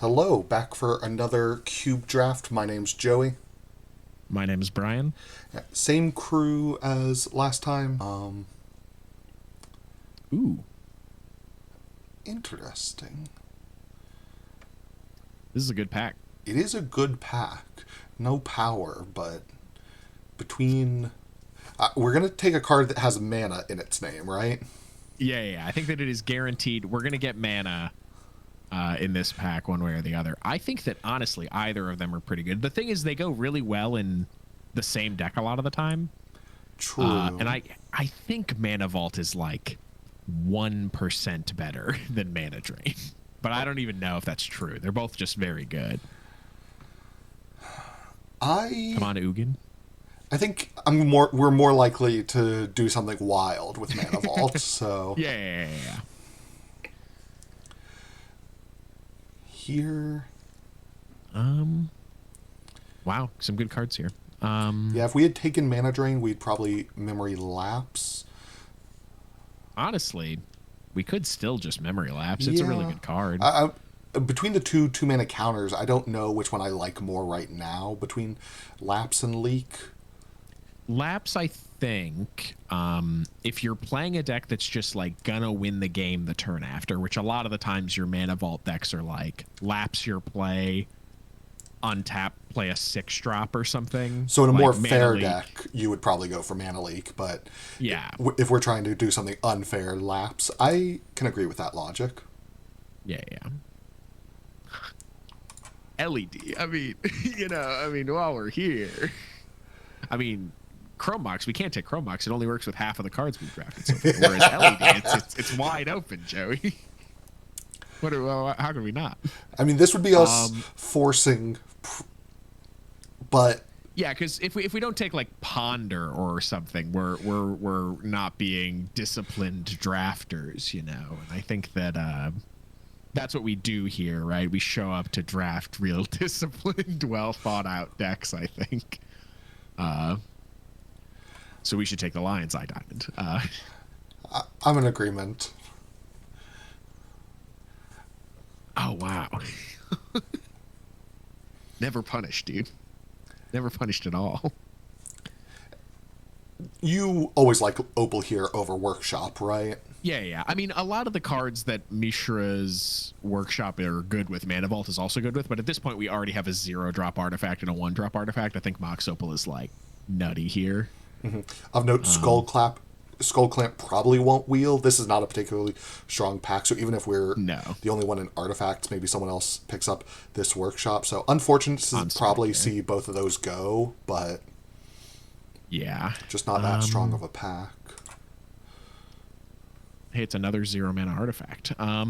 Hello, back for another cube draft. My name's Joey. My name is Bryan. Same crew as last time. Ooh, Interesting. this is a good pack. It is a good pack. No power, but between. We're going to take a card that has mana in its name, right? Yeah. I think that it is guaranteed. We're gonna get mana in this pack, one way or the other. I think that honestly, either of them are pretty good. The thing is, they go really well in the same deck a lot of the time. And True. I think Mana Vault is like 1% better than Mana Drain, but I don't even know if that's true. They're both just very good. Come I on, Ugin. I think we're more likely to do something wild with Mana Vault, so Yeah. here. Um. Wow, some good cards here. Yeah, if we had taken Mana Drain, we'd probably Memory Lapse. Honestly, we could still just memory lapse. It's a really Yeah. good card. Between the two mana counters, I don't know which one I like more right now. Between Lapse and Leak. Lapse, I think, if you're playing a deck that's just like gonna win the game the turn after, which a lot of the times your mana vault decks are like, lapse your play, untap, play a 6 drop or something. So in a more Like mana fair leak. deck, you would probably go for Mana Leak. But Yeah. if we're trying to do something unfair, Lapse, I can agree with that logic. Yeah. LED. I mean, while we're here. I mean, Chrome Mox, we can't take Chrome Mox. It only works with half of the cards we've drafted so far. Whereas LED, it's wide open, Joey. How could we not? I mean, this would be us Um, forcing, but yeah, because if we don't take like Ponder or something, we're not being disciplined drafters, you know. And I think that that's what we do here, right? We show up to draft real disciplined, well thought out decks. I think. So we should take the Lion's Eye Diamond. I'm in agreement. Oh wow. Never punished, dude. Never punished at all. You always like Opal here over Workshop, right? Yeah. I mean, a lot of the cards that Mishra's Workshop are good with, Mana Vault is also good with, but at this point we already have a 0-drop artifact and a 1-drop artifact. I think Mox Opal is like nutty here. Of note, Skull Clamp probably won't wheel. This is not a particularly strong pack, so even if we're No. the only one in artifacts, maybe someone else picks up this Workshop. So unfortunate to On spec, probably yeah. see both of those go, but Yeah. just not that strong of a pack. Hey, it's another 0-mana artifact. Yeah,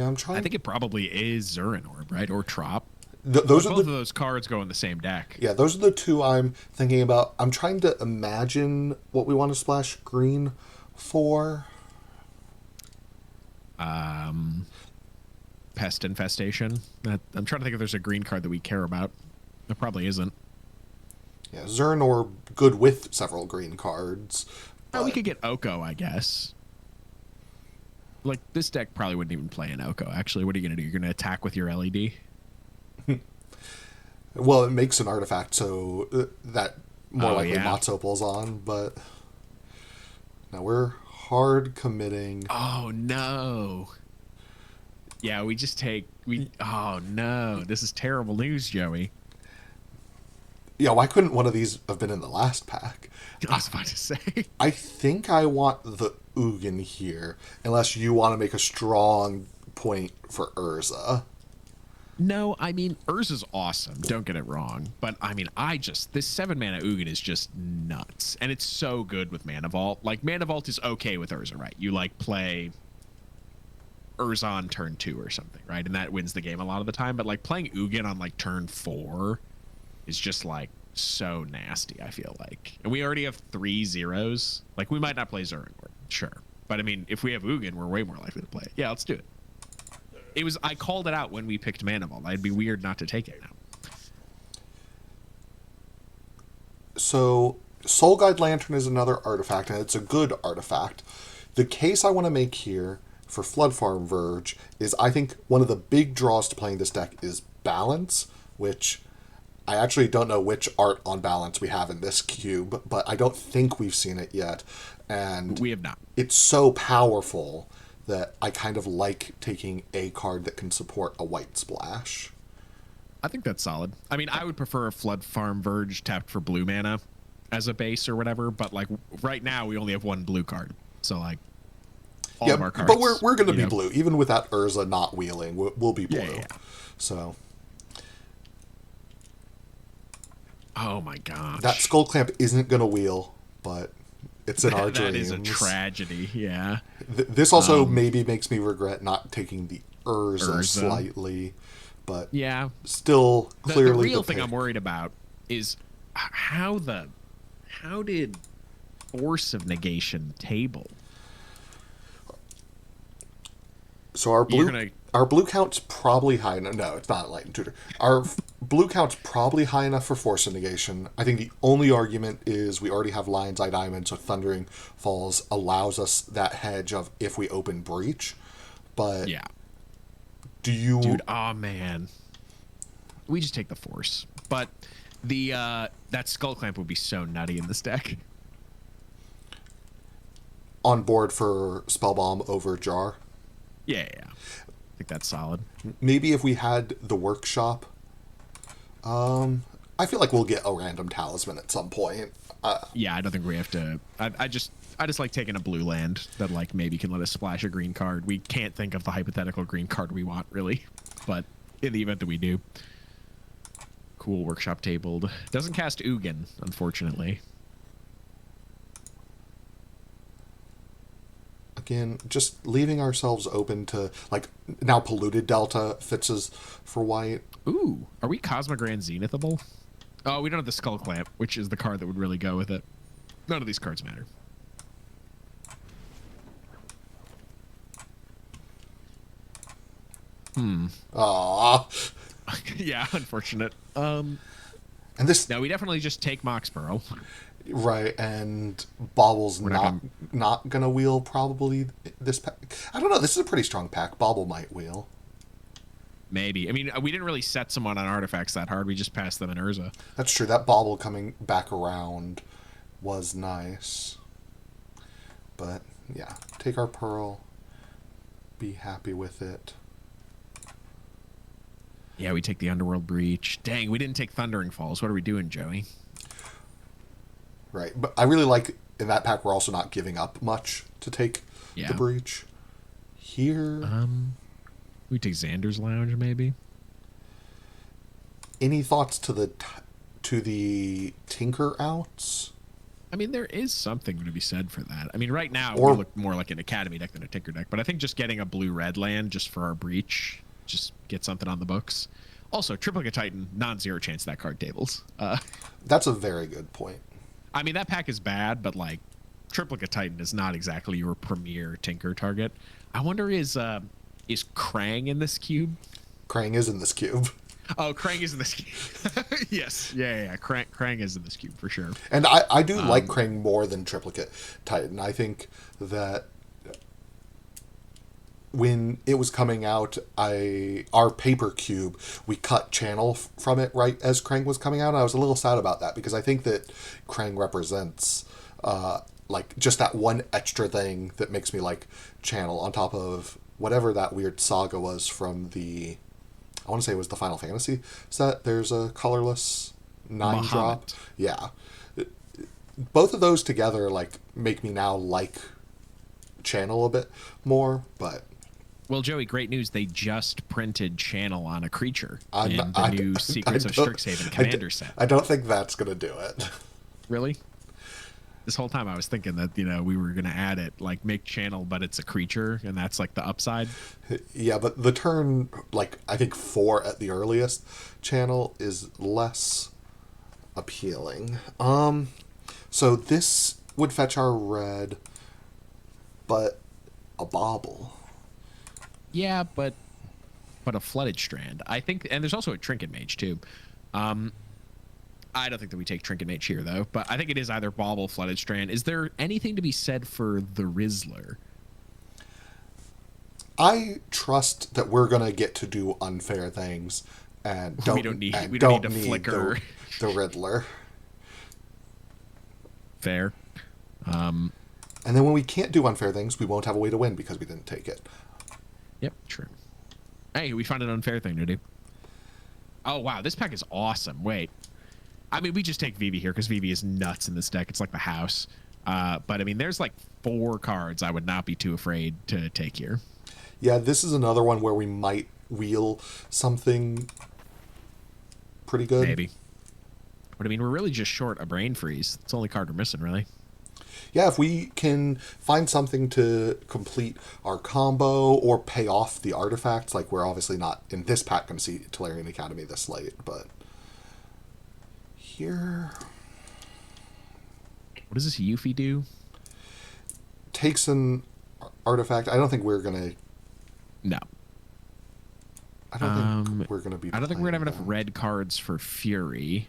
I'm I trying. think it probably is Zurin Orb, right? Or Trop. Those But are both of the those cards go in the same deck. yeah, those are the two I'm thinking about. I'm trying to imagine what we want to splash green for. Pest Infestation. I'm trying to think if there's a green card that we care about. There probably isn't. Yeah, Zern or good with several green cards, Oh, we but could get Oko, I guess. Like, this deck probably wouldn't even play an Oko, actually. What are you going to do? You're going to attack with your LED? well, it makes an artifact, so that more Oh, likely yeah. Motzopal's on. But now we're hard committing. Oh, no. Yeah, we just take... Oh, no. This is terrible news, Joey. Yeah, why couldn't one of these have been in the last pack? I was about to say. I think I want the Ugin here, unless you want to make a strong point for Urza. No, I mean, Urza's awesome. Don't get it wrong. But, I mean, this 7-mana Ugin is just nuts. And it's so good with Mana Vault. Like, Mana Vault is okay with Urza, right? You, like, play Urza on turn 2 or something, right? And that wins the game a lot of the time. But, like, playing Ugin on, like, turn 4 is just, like, so nasty, I feel like. And we already have 3 zeros. Like, we might not play Zurin, sure. But, I mean, if we have Ugin, we're way more likely to play it. Yeah, let's do it. I called it out when we picked Mana Vault. It'd be weird not to take it now. So, Soul Guide Lantern is another artifact, and it's a good artifact. The case I want to make here for Flood Farm Verge is I think one of the big draws to playing this deck is balance, which I actually don't know which art on balance we have in this cube, but I don't think we've seen it yet. And We have not. it's so powerful that I kind of like taking a card that can support a white splash. I think that's solid. I mean, I would prefer a Flood Farm Verge tapped for blue mana as a base or whatever, but like right now we only have one blue card. So like all of our cards. But we're going to be blue. Even without Urza not wheeling, we'll be blue. Yeah. So oh my gosh. that Skull Clamp isn't going to wheel, but it's in our dreams. That is a tragedy, yeah. This also maybe makes me regret not taking the Urza slightly, but yeah, still clearly the real thing I'm worried about is how did Force of Negation table? So our blue count's probably high enough. No, it's not Enlightened Tutor. Our blue count's probably high enough for Force of Negation. I think the only argument is we already have Lion's Eye Diamond, so Thundering Falls allows us that hedge of if we open Breach. But yeah, dude, oh man, we just take the Force. But the that Skull Clamp would be so nutty in this deck. On board for Spellbomb over Jar. Yeah. I think that's solid. Maybe if we had the workshop, I feel like we'll get a random talisman at some point. Yeah, I don't think we have to. I just like taking a blue land that like maybe can let us splash a green card. We can't think of the hypothetical green card we want really, but in the event that we do, cool. Workshop tabled. Doesn't cast Ugin, unfortunately. Again, just leaving ourselves open to, like, now Polluted Delta fits us for white. Ooh, are we Cosmogran Zenithable? Oh, we don't have the Skull Clamp, which is the card that would really go with it. None of these cards matter. Aww. Yeah, unfortunate. And this... No, we definitely just take Mox Pearl. Right, and Bobble's not gonna wheel probably this pack. I don't know, this is a pretty strong pack. Bobble might wheel. Maybe. I mean, we didn't really set someone on artifacts that hard. We just passed them in Urza. That's true. That Bobble coming back around was nice. But, yeah. Take our Pearl. Be happy with it. Yeah, we take the Underworld Breach. Dang, we didn't take Thundering Falls. What are we doing, Joey? Right, but I really like in that pack we're also not giving up much to take the Breach. Here, we take Xander's Lounge maybe. Any thoughts to the Tinker outs? I mean, there is something to be said for that. I mean, right now we look more like an Academy deck than a Tinker deck, but I think just getting a blue-red land just for our Breach, just get something on the books. Also, Triplicate Titan, non-zero chance that card tables. That's a very good point. I mean, that pack is bad, but like Triplicate Titan is not exactly your premier Tinker target. I wonder is Krang in this cube? Krang is in this cube. Oh, Krang is in this cube. Yes. Yeah. Krang is in this cube for sure. And I do like Krang more than Triplicate Titan. I think that when it was coming out, our paper cube, we cut channel from it right as Krang was coming out. And I was a little sad about that because I think that Krang represents like just that one extra thing that makes me like channel on top of whatever that weird saga was from I want to say it was the Final Fantasy set. There's a colorless 9-drop. Yeah. Both of those together like make me now like channel a bit more, but well, Joey, great news. They just printed channel on a creature in the new Secrets of Strixhaven Commander set. I don't think that's going to do it. Really? This whole time I was thinking that, we were going to add it, like make channel, but it's a creature, and that's like the upside. Yeah, but the turn, like, I think 4 at the earliest channel is less appealing. So this would fetch our red, but a Bobble. Yeah, but a Flooded Strand. I think, and there's also a Trinket Mage, too. I don't think that we take Trinket Mage here, though, but I think it is either Bauble, Flooded Strand. Is there anything to be said for the Rizzler? I trust that we're gonna get to do unfair things, and We don't need to flicker. the Riddler. Fair. And then when we can't do unfair things, we won't have a way to win because we didn't take it. Yep, true. Hey, we found an unfair thing to do. Oh, wow. This pack is awesome. Wait. I mean, we just take Vivi here because Vivi is nuts in this deck. It's like the house. But, I mean, there's like 4 cards I would not be too afraid to take here. Yeah, this is another one where we might wheel something pretty good. Maybe. But, I mean, we're really just short a Brain Freeze. It's the only card we're missing, really. Yeah, if we can find something to complete our combo or pay off the artifacts, like we're obviously not in this pack going to see Tolarian Academy this late, but here... What does this Yuffie do? Takes an artifact. I don't think we're going to... No. I don't think we're going to be... I don't think we're going to have enough red cards for Fury.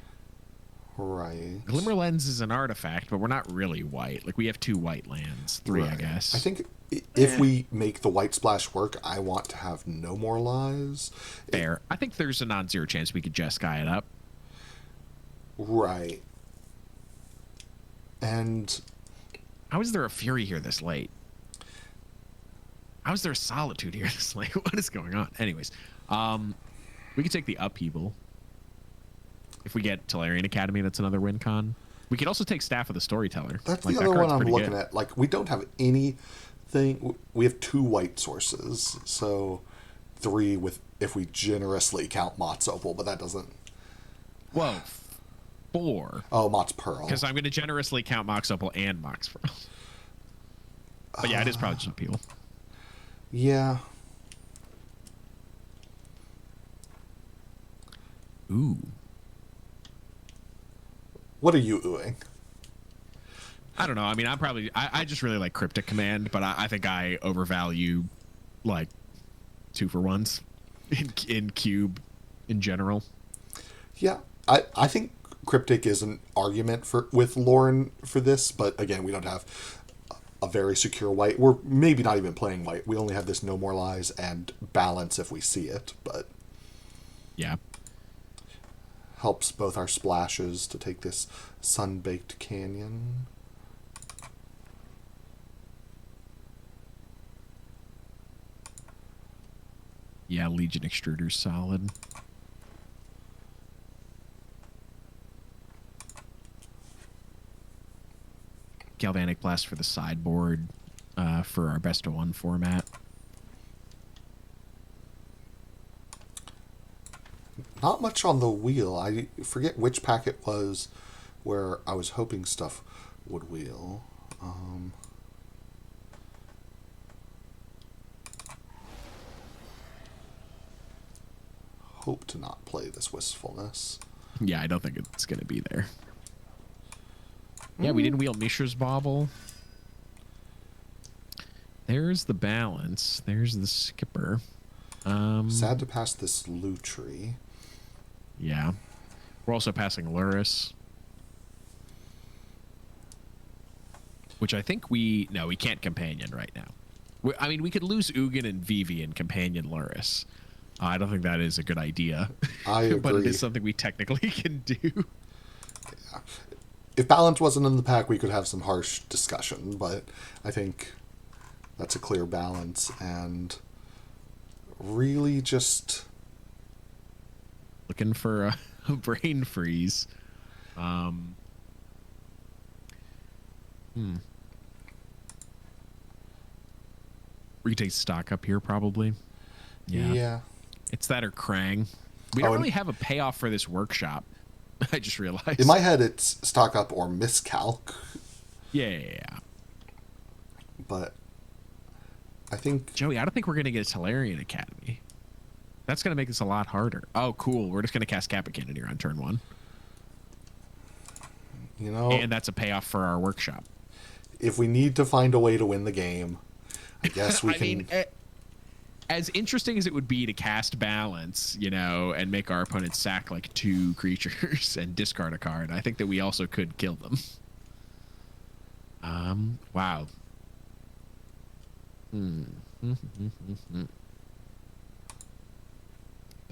Right. Glimmer Lens is an artifact, but we're not really white. Like, we have 2 white lands. 3, right. I guess. I think if we make the white splash work, I want to have no more lies. Fair. I think there's a non-zero chance we could Jeskai it up. Right. And... How is there a Fury here this late? How is there a Solitude here this late? What is going on? Anyways, we could take the Upheaval. If we get Tolarian Academy, that's another win con. We could also take Staff of the Storyteller. That's like, the other one I'm looking at. Like, we don't have anything. We have 2 white sources, so 3 if we generously count Mott's Opal, but that doesn't... Whoa, 4. Oh, Mott's Pearl. Because I'm going to generously count Mox Opal and Mox Pearl. But yeah, it is probably just Upheaval. Yeah. Ooh. What are you oohing? I don't know. I mean, I just really like Cryptic Command, but I think I overvalue like 2-for-1s in Cube in general. Yeah, I think Cryptic is an argument with Lauren for this, but again, we don't have a very secure white. We're maybe not even playing white. We only have this No More Lies and Balance if we see it, but yeah. Helps both our splashes to take this Sun-Baked Canyon. Yeah, Legion Extruder's solid. Galvanic Blast for the sideboard for our best of 1 format. Not much on the wheel. I forget which pack it was where I was hoping stuff would wheel. Hope to not play this Wistfulness. Yeah, I don't think it's going to be there. Yeah, we didn't wheel Mishra's Bauble. There's the Balance. There's the Skipper. Sad to pass this Lutri. Yeah. We're also passing Luris. Which I think no, we can't Companion right now. I mean, we could lose Ugin and Vivi and Companion Luris. I don't think that is a good idea. I agree. But it is something we technically can do. Yeah. If Balance wasn't in the pack, we could have some harsh discussion, but I think that's a clear balance, and really just... Looking for a Brain Freeze. We can take stock up here, probably. Yeah. It's that or Krang. We don't really have a payoff for this workshop. I just realized. In my head, it's stock up or miscalc. Yeah. But I think... Joey, I don't think we're going to get a Tolarian Academy. That's going to make this a lot harder. Oh, cool. We're just going to cast Kappa Cannoneer on turn 1. You know... And that's a payoff for our workshop. If we need to find a way to win the game, I guess we can... mean, as interesting as it would be to cast Balance, and make our opponent sack like 2 creatures and discard a card, I think that we also could kill them. Wow.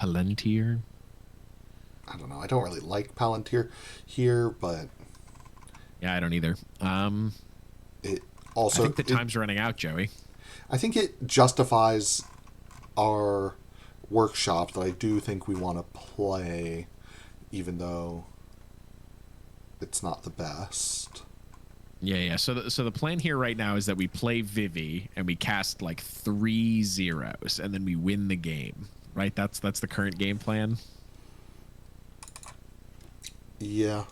Palantir. I don't know. I don't really like Palantir here, but Yeah, I don't either. it I also think the time's running out, Joey. I think it justifies our workshop that I do think we want to play, even though it's not the best. Yeah. So the plan here right now is that we play Vivi and we cast like 3 zeros and then we win the game. Right? That's the current game plan. Yeah.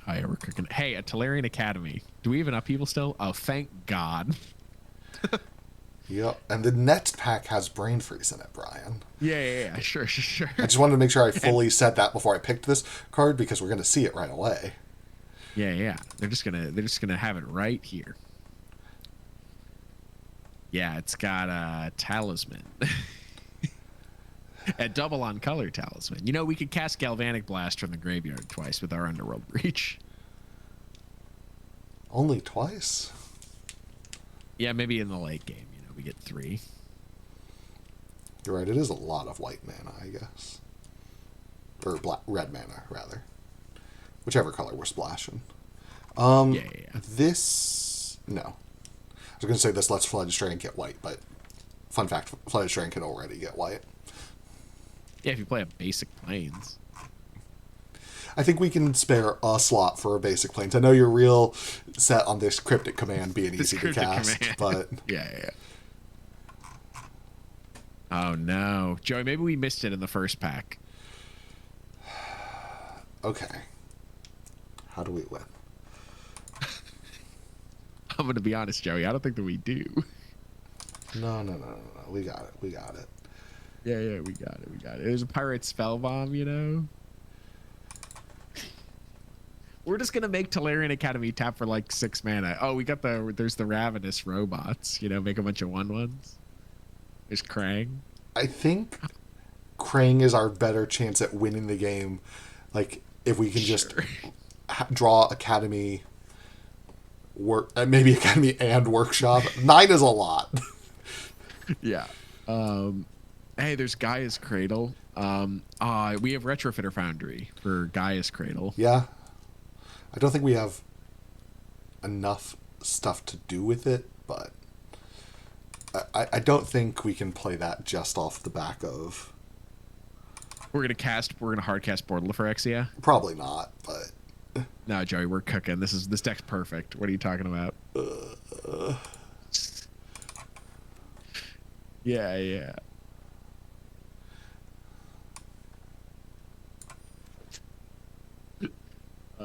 Oh yeah, we're cooking. Hey, at Tolarian Academy, do we have an upheaval still? Oh, thank God. Yep. And the Nets pack has Brain Freeze in it, Brian. Yeah. Sure. I just wanted to make sure I fully said that before I picked this card because we're going to see it right away. Yeah. They're just gonna have it right here. Yeah, it's got a talisman. A double on color talisman. You know, we could cast Galvanic Blast from the graveyard twice with our Underworld Breach. Only twice? Yeah, maybe in the late game, you know, we get 3. You're right, it is a lot of white mana, I guess. Or red mana, rather. Whichever color we're splashing. Yeah. This... No. I was going to say this lets Flooded Strand get white, but... Fun fact, Flooded Strand can already get white. Yeah, if you play a basic Plains. I think we can spare a slot for a basic Plains. I know you're real set on this Cryptic Command being easy to cast, but... Yeah. Oh, no. Joey, maybe we missed it in the first pack. Okay. How do we win? I'm going to be honest, Joey. I don't think that we do. No. We got it. Yeah, we got it. There's a Pirate Spellbomb, you know? We're just going to make Tolarian Academy tap for like 6 mana. Oh, there's the Ravenous Robots, you know, make a bunch of 1/1s. There's Krang. I think Krang is our better chance at winning the game. Like, if we can just draw Academy... maybe Academy and Workshop. 9 is a lot. Yeah. Hey, there's Gaia's Cradle. We have Retrofitter Foundry for Gaia's Cradle. Yeah. I don't think we have enough stuff to do with it, but I don't think we can play that just off the back of... We're gonna hard cast Portal for Exia? Probably not, but... No, Joey, we're cooking. This deck's perfect. What are you talking about? Yeah.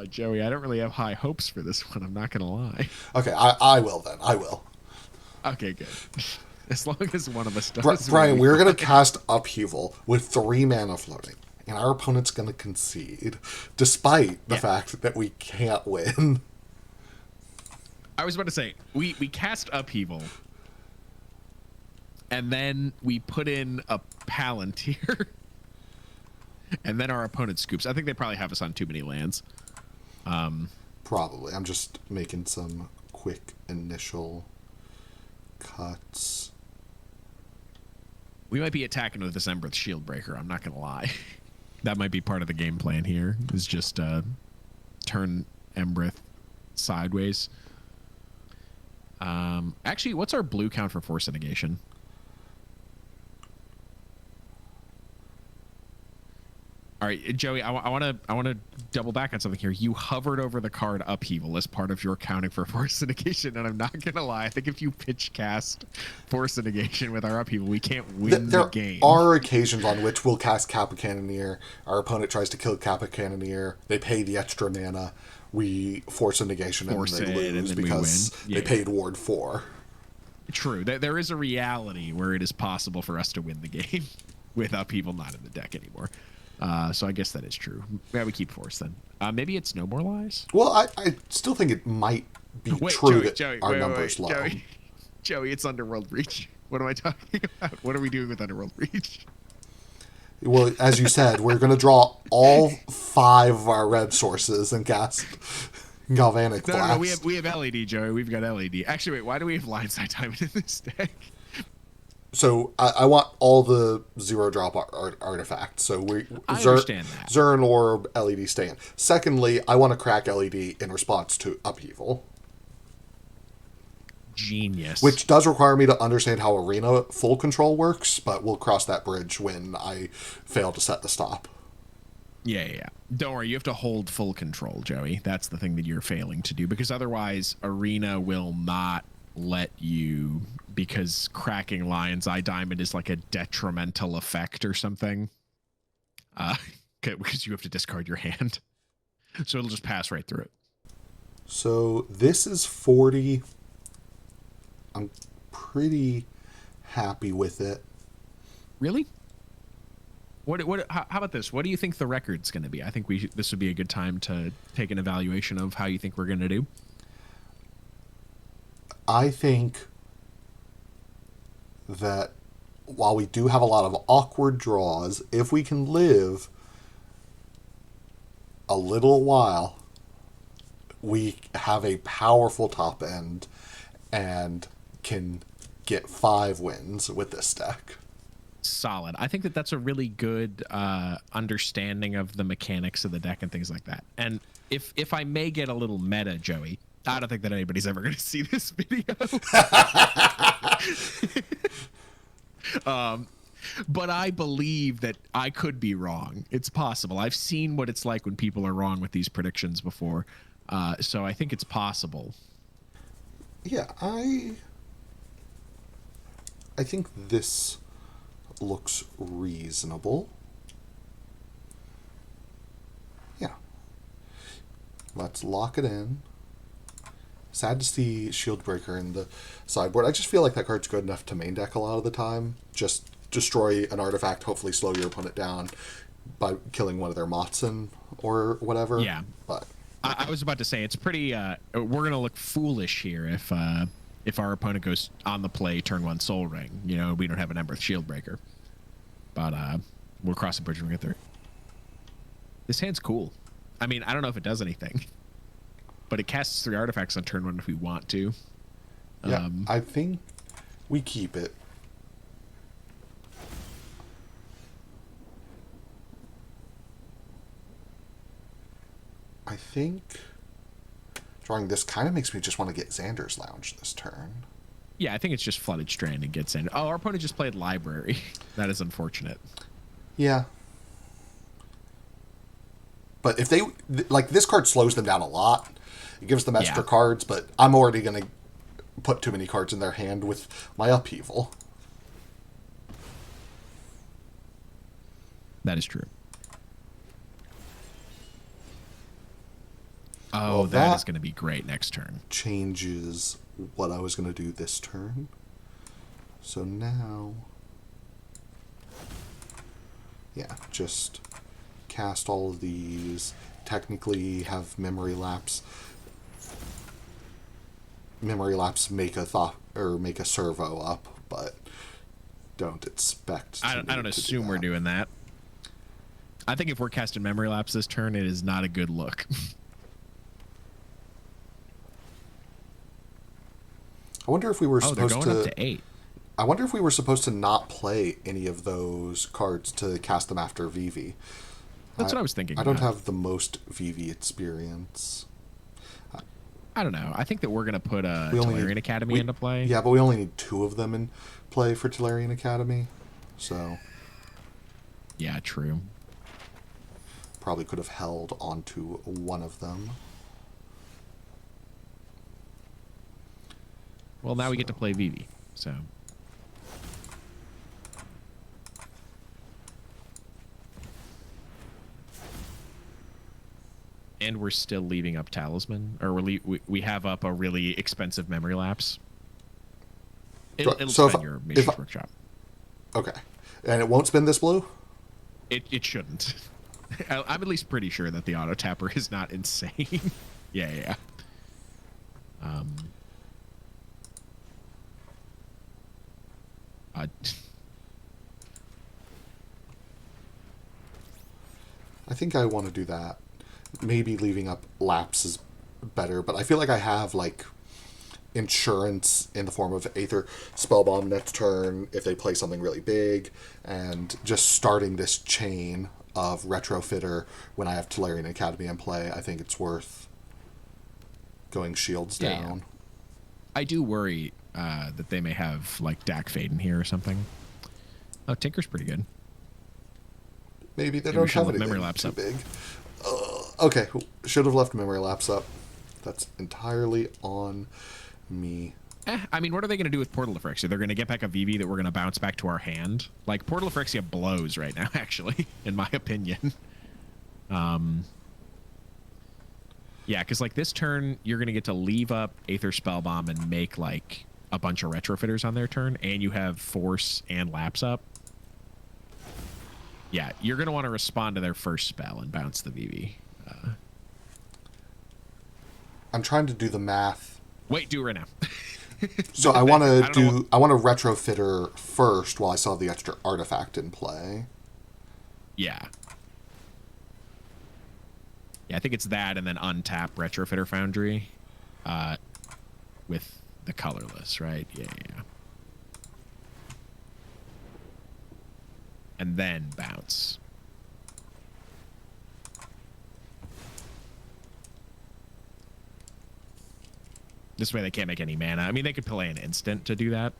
Joey, I don't really have high hopes for this one. I'm not gonna lie. Okay, I will then. I will. Okay, good. As long as one of us does. Brian, we're going to cast Upheaval with 3 mana floating, and our opponent's going to concede, despite the fact that we can't win. I was about to say, we cast Upheaval, and then we put in a Palantir, and then our opponent scoops. I think they probably have us on too many lands. Probably. I'm just making some quick initial cuts. We might be attacking with this Embereth Shieldbreaker. I'm not going to lie. That might be part of the game plan here, is just turn Embereth sideways. Actually, what's our blue count for Force Negation? All right, Joey, I want to double back on something here. You hovered over the card Upheaval as part of your counting for Force Negation, and I'm not gonna lie. I think if you pitch cast Force Negation with our Upheaval, we can't win the game. There are occasions on which we'll cast Kappa Cannoneer. Our opponent tries to kill Kappa Cannoneer. They pay the extra mana. We Force a Negation and they lose because they paid Ward 4. True. There is a reality where it is possible for us to win the game with Upheaval not in the deck anymore. So I guess that is true. Yeah, we keep Force then. Maybe it's No More Lies? Well, I still think it might be true that our number's low. Joey, it's Underworld Breach. What am I talking about? What are we doing with Underworld Breach? Well, as you said, we're going to draw all 5 of our red sources and cast Galvanic Blast. No, we have LED, Joey. We've got LED. Actually, wait, why do we have Lineside Diamond in this deck? So I want all the zero drop artifacts. So I understand that. Zern Orb LED stand. Secondly, I want to crack LED in response to upheaval, Genius. which does require me to understand how arena full control works. But we'll cross that bridge when I fail to set the stop. Yeah, yeah, yeah. Don't worry, you have to hold full control, Joey. That's the thing that you're failing to do, because otherwise Arena will not let you, because cracking Lion's Eye Diamond is like a detrimental effect or something. Uh because you have to discard your hand. So it'll just pass right through it. So this is 40. I'm pretty happy with it. Really? How about this? What do you think the record's going to be? I think this would be a good time to take an evaluation of how you think we're going to do. I think that while we do have a lot of awkward draws, if we can live a little while, we have a powerful top end and can get 5 wins with this deck. Solid. I think that that's a really good understanding of the mechanics of the deck and things like that. And if I may get a little meta, Joey, I don't think that anybody's ever going to see this video. But I believe that I could be wrong. It's possible. I've seen what it's like when people are wrong with these predictions before. So I think it's possible. Yeah, I think this looks reasonable. Yeah. Let's lock it in. Sad to see Shield Breaker in the sideboard. I just feel like that card's good enough to main deck a lot of the time. Just destroy an artifact, hopefully slow your opponent down by killing one of their Motzin or whatever. Yeah. But I was about to say, it's pretty we're going to look foolish here if our opponent goes on the play turn 1 Soul Ring. You know, we don't have an Embereth Shield Breaker. But we'll cross the bridge when we get there. This hand's cool. I mean, I don't know if it does anything, but it casts 3 artifacts on turn 1 if we want to. Yeah, I think we keep it. I think drawing this kind of makes me just want to get Xander's Lounge this turn. Yeah, I think it's just Flooded Strand and gets in. Oh, our opponent just played Library. That is unfortunate. Yeah. But if they, like, this card slows them down a lot. It gives them extra cards, but I'm already going to put too many cards in their hand with my upheaval. That is true. Oh, Well, that is going to be great next turn. Changes what I was going to do this turn. So now, yeah, just cast all of these. Technically have memory lapse. Memory lapse make a thought or make a servo up, but don't expect. I don't assume we're doing that. I think if we're casting memory lapse this turn, it is not a good look. I wonder if we were supposed they're going up to 8. I wonder if we were supposed to not play any of those cards to cast them after Vivi. That's what I was thinking. I don't have the most Vivi experience. I don't know. I think that we're going to put Tolarian Academy into play. Yeah, but we only need 2 of them in play for Tolarian Academy. So. Yeah, true. Probably could have held onto one of them. Well, now we get to play Vivi, so. And we're still leaving up Talisman, or we have up a really expensive memory lapse. It'll so spend your Mage's Workshop. Okay. And it won't spin this blue? It shouldn't. I'm at least pretty sure that the auto tapper is not insane. Yeah. I think I want to do that. Maybe leaving up laps is better, but I feel like I have like insurance in the form of Aether Spellbomb next turn if they play something really big, and just starting this chain of Retrofitter when I have Tolarian Academy in play. I think it's worth going shields down. Yeah. I do worry that they may have like Dak Fade in here or something. Oh, Tinker's pretty good. Maybe they don't have anything memory lapse too up. big. Okay, should have left memory lapse up. That's entirely on me. I mean, what are they going to do with Portal of Phyrexia? They're going to get back a VV that we're going to bounce back to our hand. Like, Portal of Phyrexia blows right now, actually, in my opinion. Yeah, because, like, this turn, you're going to get to leave up Aether Spellbomb and make, like, a bunch of Retrofitters on their turn, and you have Force and Lapse up. Yeah, you're going to want to respond to their first spell and bounce the VV. I'm trying to do the math. Wait, do it right now. So I want to I want to Retrofitter first while I still have the extra artifact in play. Yeah. Yeah, I think it's that and then untap Retrofitter Foundry with the colorless, right? Yeah. And then bounce. This way they can't make any mana. I mean, they could play an instant to do that.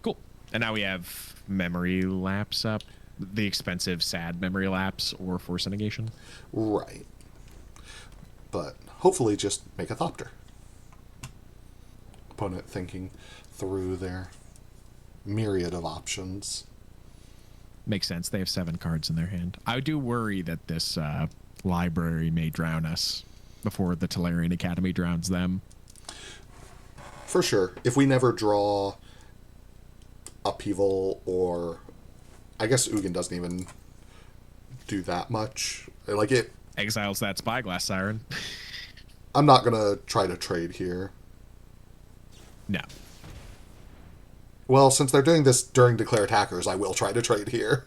Cool. And now we have Memory Lapse up. The expensive, sad Memory Lapse or Force Negation. Right. But hopefully just make a Thopter. Opponent thinking through their myriad of options. Makes sense. They have 7 cards in their hand. I do worry that this library may drown us before the Tolarian Academy drowns them. For sure. If we never draw Upheaval, or I guess Ugin doesn't even do that much. Like it exiles that Spyglass Siren. I'm not gonna try to trade here. No. Well, since they're doing this during Declare Attackers, I will try to trade here.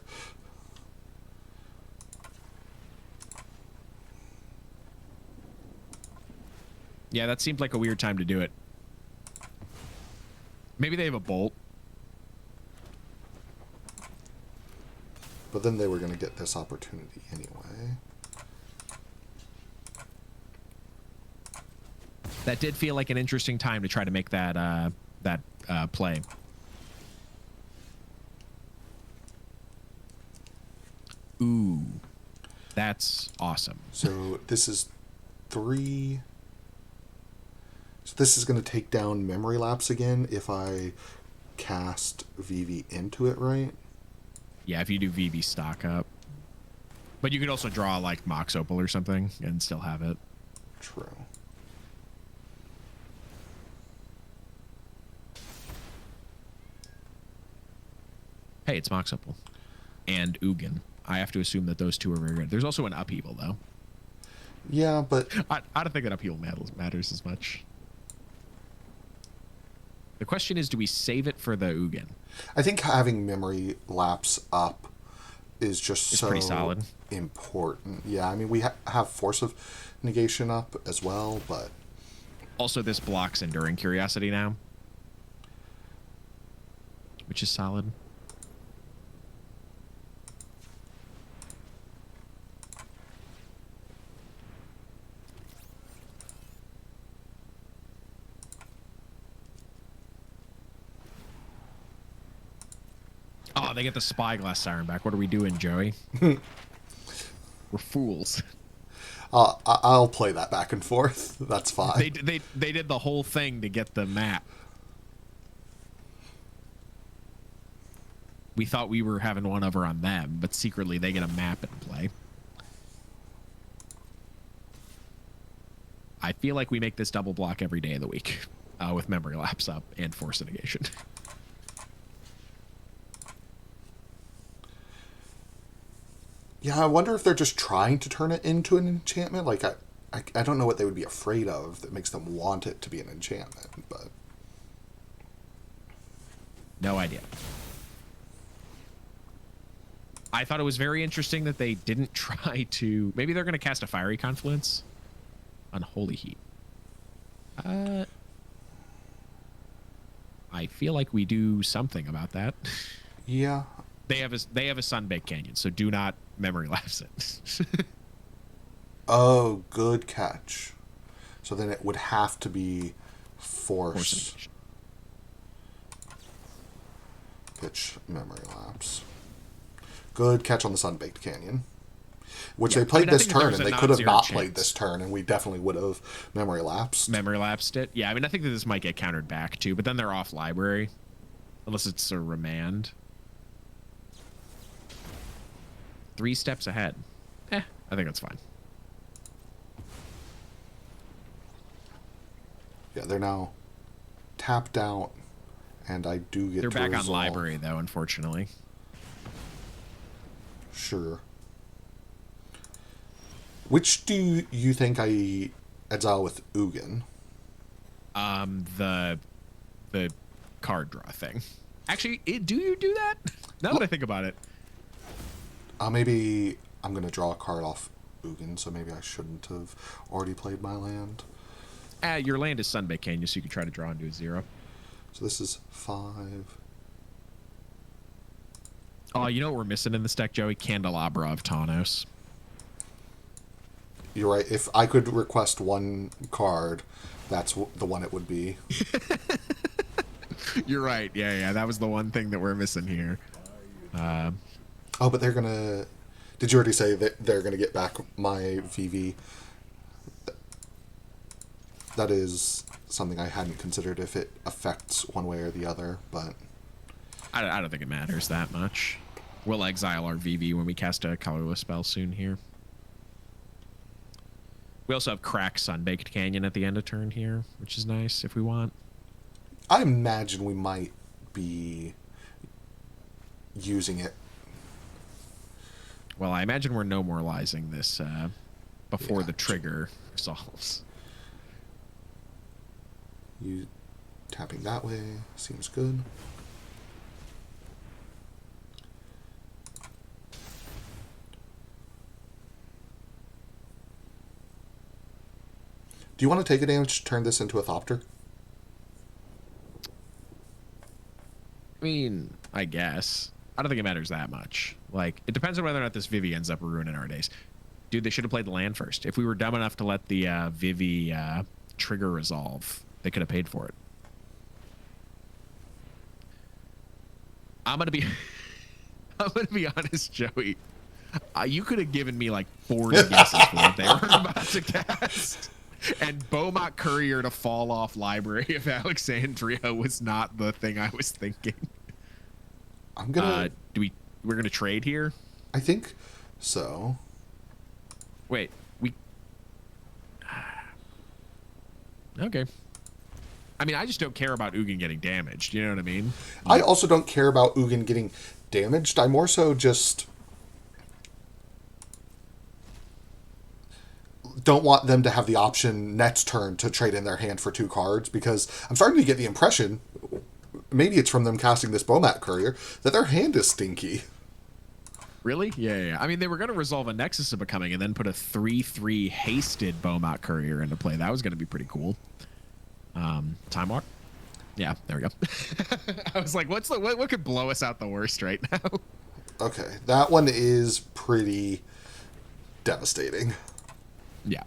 Yeah, that seemed like a weird time to do it. Maybe they have a bolt. But then they were going to get this opportunity anyway. That did feel like an interesting time to try to make that play. Ooh, that's awesome. So this is 3. So this is going to take down Memory Lapse again if I cast VV into it, right? Yeah, if you do VV stock up. But you could also draw like Mox Opal or something and still have it. True. Hey, it's Mox Opal. And Ugin. I have to assume that those two are very good. There's also an Upheaval, though. Yeah, but I don't think that Upheaval matters as much. The question is, do we save it for the Ugin? I think having Memory Lapse up is just It's so pretty solid. important. Yeah, I mean, we have Force of Negation up as well, but... Also, this blocks Enduring Curiosity now, which is solid. Oh, they get the Spyglass Siren back. What are we doing, Joey? We're fools. I'll play that back and forth. That's fine. They did the whole thing to get the map. We thought we were having one over on them, but secretly they get a map in play. I feel like we make this double block every day of the week with Memory Lapse up and Force Negation. Yeah, I wonder if they're just trying to turn it into an enchantment. Like, I don't know what they would be afraid of that makes them want it to be an enchantment, but... No idea. I thought it was very interesting that they didn't try to... Maybe they're going to cast a Fiery Confluence on Holy Heat. Uh, I feel like we do something about that. Yeah. They have a Sunbaked Canyon, so do not memory lapse it. Oh, good catch. So then it would have to be Force force negation. pitch memory lapse. Good catch on the Sunbaked Canyon. Which Yeah, they played I this think if there turn, was and a they could have non-zero not played chance. this turn, and we definitely would have memory lapsed. Memory lapsed it. Yeah, I mean, I think that this might get countered back too, but then they're off library, unless it's a remand. 3 steps ahead. I think that's fine. Yeah, they're now tapped out, and I do get They're to back resolve. on library though, unfortunately. Sure. Which do you think I exile with Ugin? The card draw thing. Actually, do you do that? Now that I think about it. Maybe I'm going to draw a card off Ugin, so maybe I shouldn't have already played my land. Your land is Sunbaked Canyon, so you can try to draw into a 0. So this is 5. Oh, you know what we're missing in this deck, Joey? Candelabra of Tawnos. You're right. If I could request one card, that's the one it would be. You're right. Yeah. That was the one thing that we're missing here. Oh, but they're going to... Did you already say that they're going to get back my VV? That is something I hadn't considered if it affects one way or the other, but... I don't think it matters that much. We'll exile our VV when we cast a colorless spell soon here. We also have Crack Sunbaked Canyon at the end of turn here, which is nice if we want. I imagine we might be using it. Well, I imagine we're no moralizing this before Yeah. the trigger resolves. You tapping that way seems good. Do you want to take a damage to turn this into a Thopter? I mean, I guess. I don't think it matters that much. Like, it depends on whether or not this Vivi ends up ruining our days. Dude, they should have played the land first. If we were dumb enough to let the Vivi trigger resolve, they could have paid for it. I'm gonna be honest, Joey. You could have given me like 40 guesses for what they were about to cast. And Beaumont Courier to fall off library of Alexandria was not the thing I was thinking. I'm gonna... We're gonna trade here? I think so. Wait, okay. I mean, I just don't care about Ugin getting damaged. You know what I mean? I also don't care about Ugin getting damaged. I more so just don't want them to have the option next turn to trade in their hand for 2 cards, because I'm starting to get the impression, maybe it's from them casting this Beaumont Courier, that their hand is stinky. Really? Yeah. I mean, they were going to resolve a Nexus of Becoming and then put a 3/3 hasted Beaumont Courier into play. That was going to be pretty cool. Time Walk? Yeah, there we go. I was like, what could blow us out the worst right now? Okay, that one is pretty devastating. Yeah.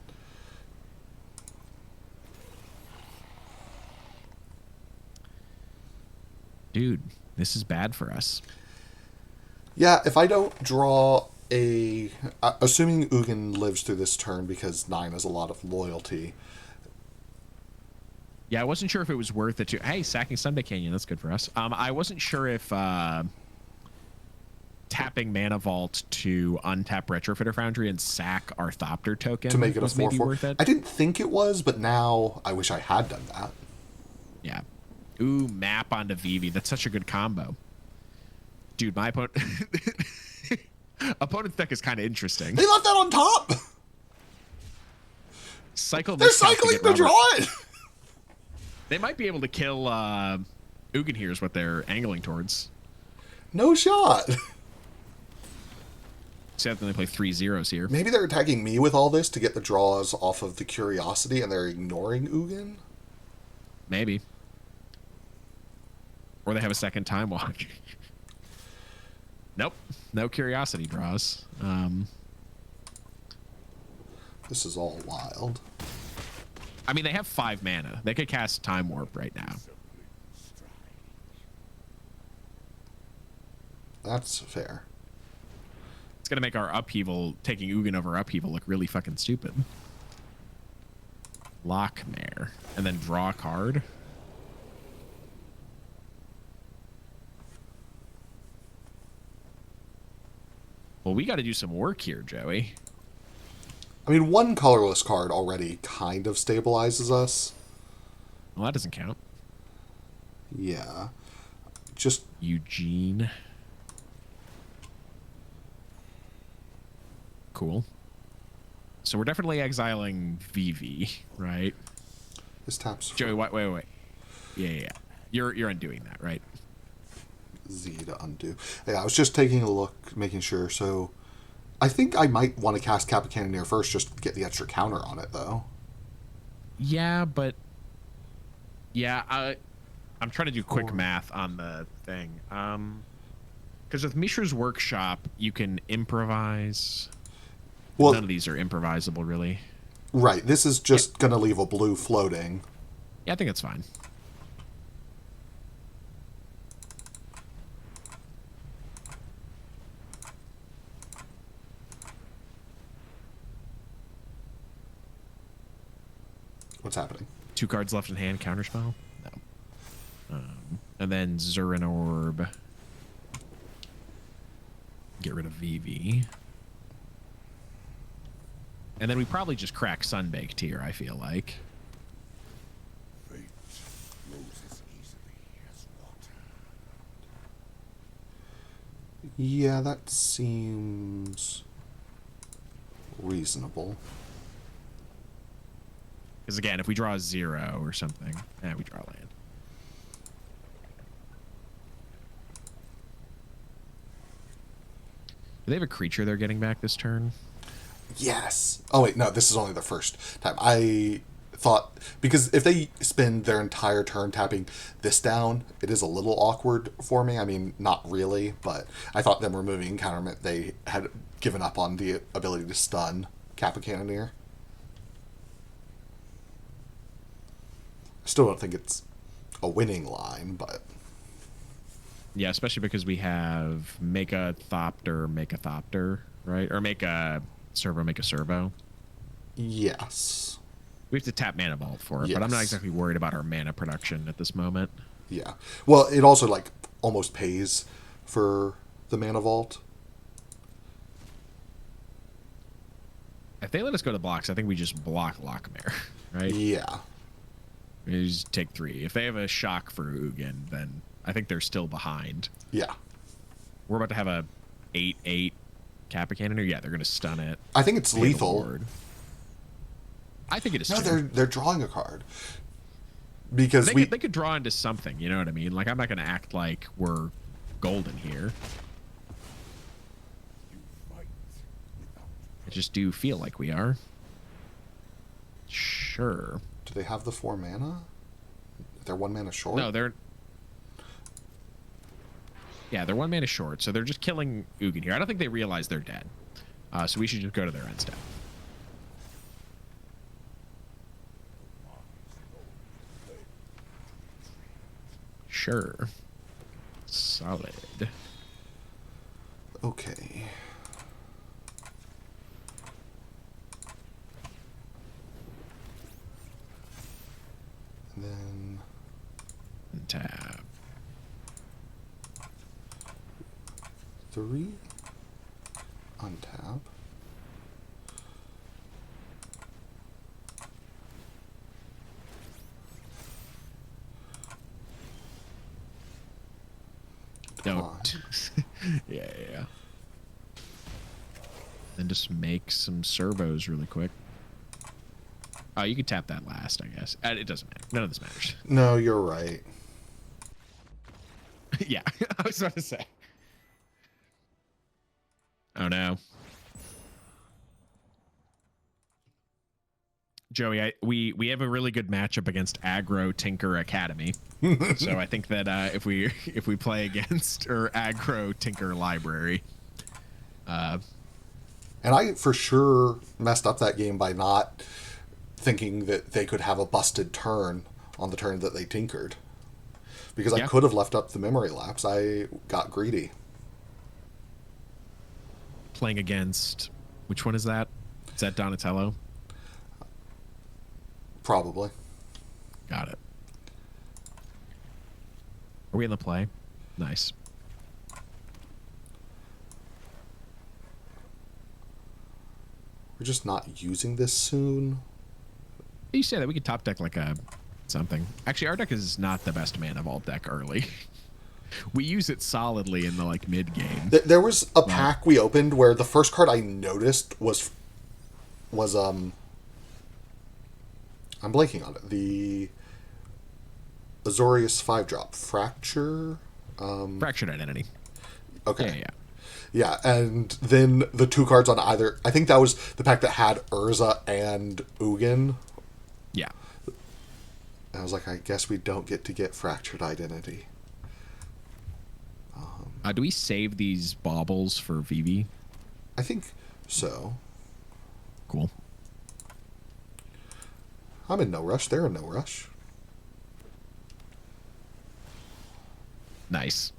Dude, this is bad for us. Yeah, if I don't draw a... assuming Ugin lives through this turn, because 9 is a lot of loyalty. Yeah, I wasn't sure if it was worth it to... Hey, sacking Sunbaked Canyon, that's good for us. I wasn't sure if tapping Mana Vault to untap Retrofitter Foundry and sack our Thopter token To make it a was maybe 4/4. worth it. I didn't think it was, but now I wish I had done that. Yeah. Ooh, map onto Vivi. That's such a good combo. Dude, my opponent's deck is kind of interesting. They left that on top! Cycle They're this out to cycling get to Robert. draw it! They might be able to kill Ugin here is what they're angling towards. No shot. Except then they play 3 zeros here. Maybe they're attacking me with all this to get the draws off of the Curiosity, and they're ignoring Ugin? Maybe. Or they have a second time walk. Nope. No curiosity draws. This is all wild. I mean, they have 5 mana. They could cast Time Warp right now. That's fair. It's going to make our upheaval, taking Ugin over upheaval, look really fucking stupid. Lockmare. And then draw a card. Well, we got to do some work here, Joey. I mean, one colorless card already kind of stabilizes us. Well, that doesn't count. Yeah. Just... Eugene. Cool. So we're definitely exiling Vivi, right? This taps... Joey, wait. Yeah. You're undoing that, right? Z to undo. Yeah, I was just taking a look, making sure. So I think I might want to cast Kappa Cannoneer first, just to get the extra counter on it, though. Yeah, but... Yeah, I'm trying to do quick math on the thing. Because with Mishra's Workshop, you can improvise. Well, none of these are improvisable, really. Right. This is just going to leave a blue floating. Yeah, I think it's fine. What's happening? 2 cards left in hand, counterspell? No. And then Zurin Orb. Get rid of Vivi. And then we probably just crack Sunbaked here, I feel like. Yeah, that seems reasonable. Because again, if we draw a 0 or something, we draw land. Do they have a creature they're getting back this turn? Yes. Oh, wait, no, this is only the first time. I thought, because if they spend their entire turn tapping this down, it is a little awkward for me. I mean, not really, but I thought them removing Encounterment, they had given up on the ability to stun Kappa Cannoneer. Still don't think it's a winning line, but... Yeah, especially because we have make a Thopter, right? Or make a servo. Yes. We have to tap Mana Vault for it, yes. But I'm not exactly worried about our mana production at this moment. Yeah. Well, it also, like, almost pays for the Mana Vault. If they let us go to blocks, I think we just block Lockmare, right? Yeah. We just take 3. If they have a shock for Ugin, then I think they're still behind. Yeah. We're about to have a 8/8 Kappa Cannoneer. Yeah, they're going to stun it. I think it's lethal. I think it is. No, they're drawing a card. Because they could draw into something, you know what I mean? Like, I'm not going to act like we're golden here. I just do feel like we are. Sure. Do they have the 4 mana? They're 1 mana short? No, they're 1 mana short, so they're just killing Ugin here. I don't think they realize they're dead. So we should just go to their end step. Sure. Solid. Okay. And then... Tap. 3. Untap. Don't. Yeah. Then just make some servos really quick. Oh, you could tap that last, I guess. It doesn't matter. None of this matters. No, you're right. Yeah, I was about to say. Oh, no. Joey, we have a really good matchup against Aggro Tinker Academy. So I think that if we play against or Aggro Tinker Library, And I for sure messed up that game by not thinking that they could have a busted turn on the turn that they tinkered. Because I yeah, could have left up the memory lapse. I got greedy. playing against which one is that? Is that Donatello? Probably. Got it. Are we in the play? Nice. We're just not using this soon. You say that we could top deck like a something. Actually, our deck is not the best mana vault deck early. We use it solidly in the like mid game. There was a pack we opened where the first card I noticed was I'm blanking on it. The Azorius 5-drop Fracture. Fractured Identity. Okay. Yeah. Yeah, and then the two cards on either. I think that was the pack that had Urza and Ugin. Yeah. And I was like, I guess we don't get Fractured Identity. Do we save these baubles for Vivi? I think so. Cool. I'm in no rush. They're in no rush. Nice.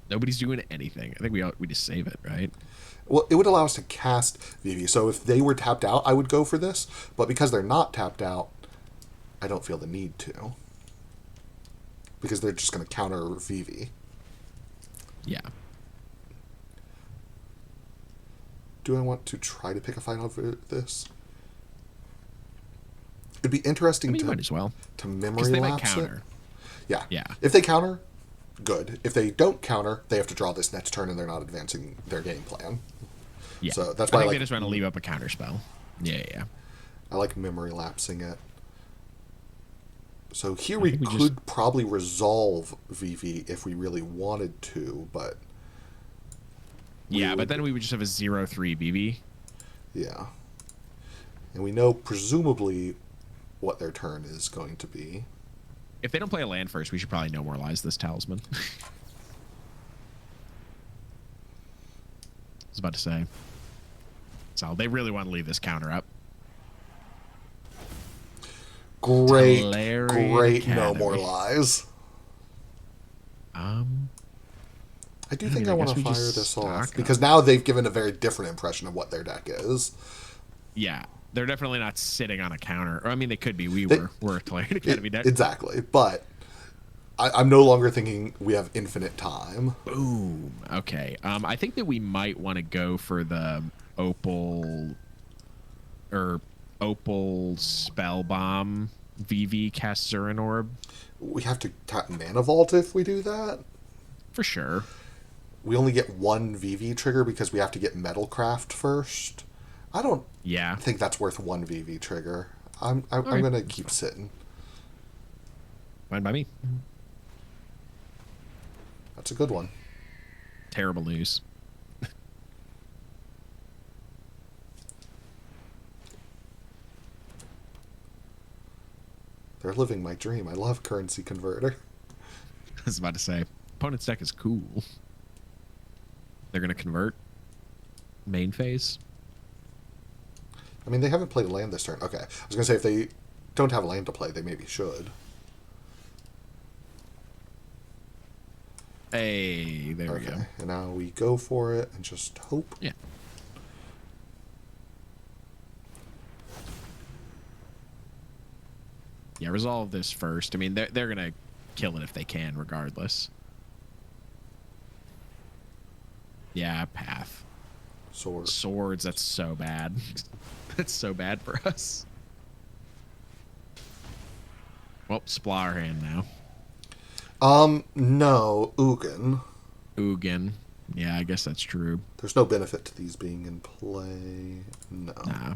Nobody's doing anything. I think we just save it, right? Well, it would allow us to cast Vivi. So if they were tapped out, I would go for this. But because they're not tapped out, I don't feel the need to. Because they're just going to counter Vivi. Yeah. Do I want to try to pick a fight over this? It'd be interesting You might as well. to memory Because they might lapse counter. it. Yeah. Yeah. If they counter, good. If they don't counter, they have to draw this next turn and they're not advancing their game plan. Yeah. So that's I why think I they just want to leave up a counter spell. Yeah. I like memory lapsing it. So here we think we could probably resolve VV if we really wanted to, but... Yeah, but then we would just have a 0-3 BB. Yeah. And we know presumably what their turn is going to be. If they don't play a land first, we should probably no more lies this talisman. I was about to say. So they really want to leave this counter up. Great, Talarian great Academy. No More Lies. I do think I want guess to we fire just this off. stock Because now they've given a very different impression of what their deck is. Yeah, they're definitely not sitting on a counter. Or, I mean, they could be. We're a Talarian Academy deck. Exactly. But I'm no longer thinking we have infinite time. Boom. Okay. I think that we might want to go for the Opal Spell Bomb VV cast Zurin Orb. We have to tap Mana Vault if we do that. For sure. We only get one VV trigger because we have to get Metalcraft first. I don't think that's worth one VV trigger. I'm going to keep sitting. Fine by me. That's a good one. Terrible news. They're living my dream. I love Currency Converter. I was about to say, opponent's deck is cool. They're going to convert main phase. I mean, they haven't played a land this turn. Okay. I was going to say, if they don't have a land to play, they maybe should. Hey, there we go. And now we go for it and just hope. Yeah. Yeah, resolve this first. I mean, they're going to kill it if they can, regardless. Yeah, path. Swords, that's so bad. That's so bad for us. Well, Splar hand now. No, Ugin. Ugin. Yeah, I guess that's true. There's no benefit to these being in play. No. Nah.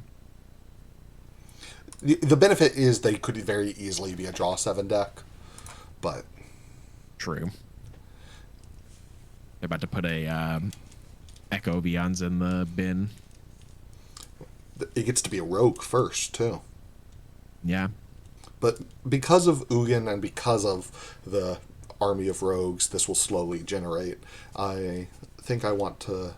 The benefit is they could very easily be a draw 7 deck, but... True. They're about to put a Echo Vions in the bin. It gets to be a rogue first, too. Yeah. But because of Ugin and because of the army of rogues this will slowly generate, I think I want to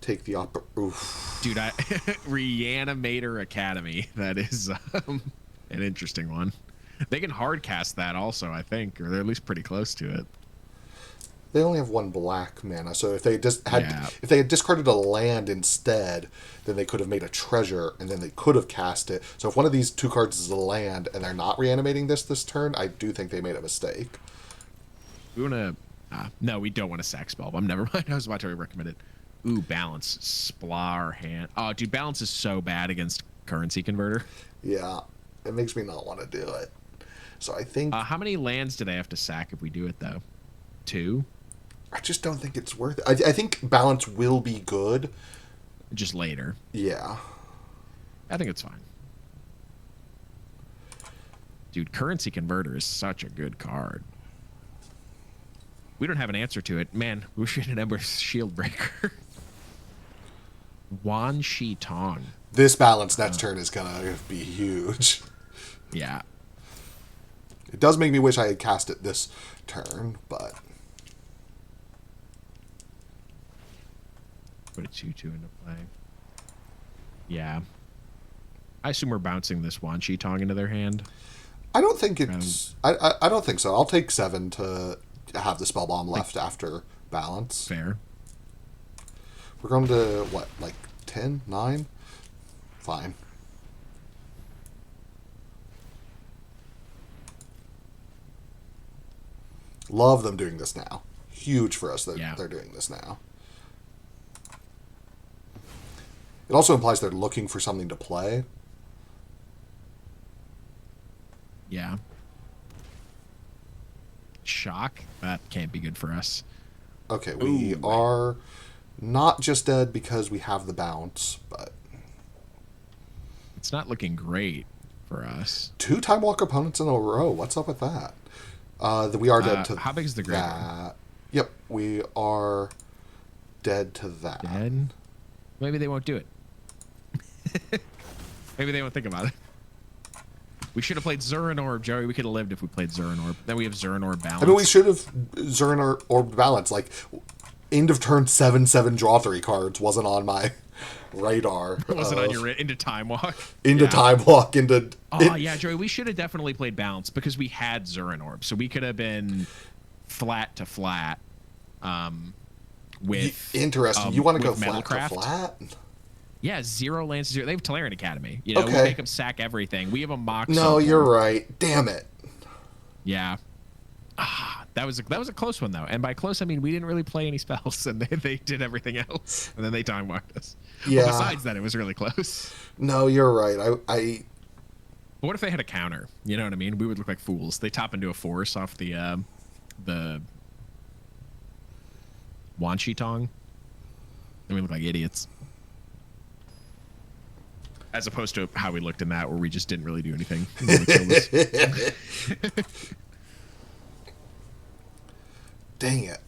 take the oof. Dude, Reanimator Academy. That is an interesting one. They can hard cast that also, I think, or they're at least pretty close to it. They only have one black mana, so if they just had Yeah. if they had discarded a land instead, then they could have made a treasure and then they could have cast it. So if one of these two cards is a land and they're not reanimating this turn, I do think they made a mistake. We want to... no, we don't want to sack Spellbomb. Never mind. I was about to recommend it. Ooh, Balance. Splar hand. Oh, dude, Balance is so bad against Currency Converter. Yeah, it makes me not want to do it. So I think... How many lands do they have to sack if we do it, though? 2? I just don't think it's worth it. I think balance will be good. Just later. Yeah. I think it's fine. Dude, Currency Converter is such a good card. We don't have an answer to it. Man, we should have Ember's Shield Breaker. Wan Shi Tong. This balance next turn is going to be huge. Yeah. It does make me wish I had cast it this turn, but... Put a 2/2 into play. Yeah. I assume we're bouncing this Wan Shi Tong into their hand. I don't think it's... I don't think so. I'll take 7 to have the spell bomb left after balance. Fair. We're going to, what, like 10? 9? Fine. Love them doing this now. Huge for us that they're doing this now. It also implies they're looking for something to play. Yeah. Shock? That can't be good for us. Okay, we are not just dead because we have the bounce, but... It's not looking great for us. 2 Time Walk opponents in a row. What's up with that? We are dead to how big is the graveyard? that. Yep, we are dead to that. Dead? Maybe they won't do it. Maybe they won't think about it. We should have played Zurin Orb, Joey. We could have lived if we played Zurin Orb. Then we have Zurin Orb Balance. I mean, we should have Zurin Orb Balance. Like, end of turn 7/7 draw 3 cards wasn't on my radar. It wasn't on your into Time Walk. Into Time Walk, into... Yeah, Joey, we should have definitely played Balance because we had Zurin Orb. So we could have been flat to flat with... Interesting. You want to go flat Metalcraft. to flat? Yeah, 0 lands, 0. They have Talarian Academy. You know, okay. We'll make them sack everything. We have a mock. No, you're right. Damn it. Yeah. That was a close one though, and by close I mean we didn't really play any spells, and they did everything else, and then they time walked us. Yeah. Well, besides that, it was really close. No, you're right. I But what if they had a counter? You know what I mean? We would look like fools. They top into a force off the Wan Shi Tong, and we look like idiots. As opposed to how we looked in that, where we just didn't really do anything. Dang it.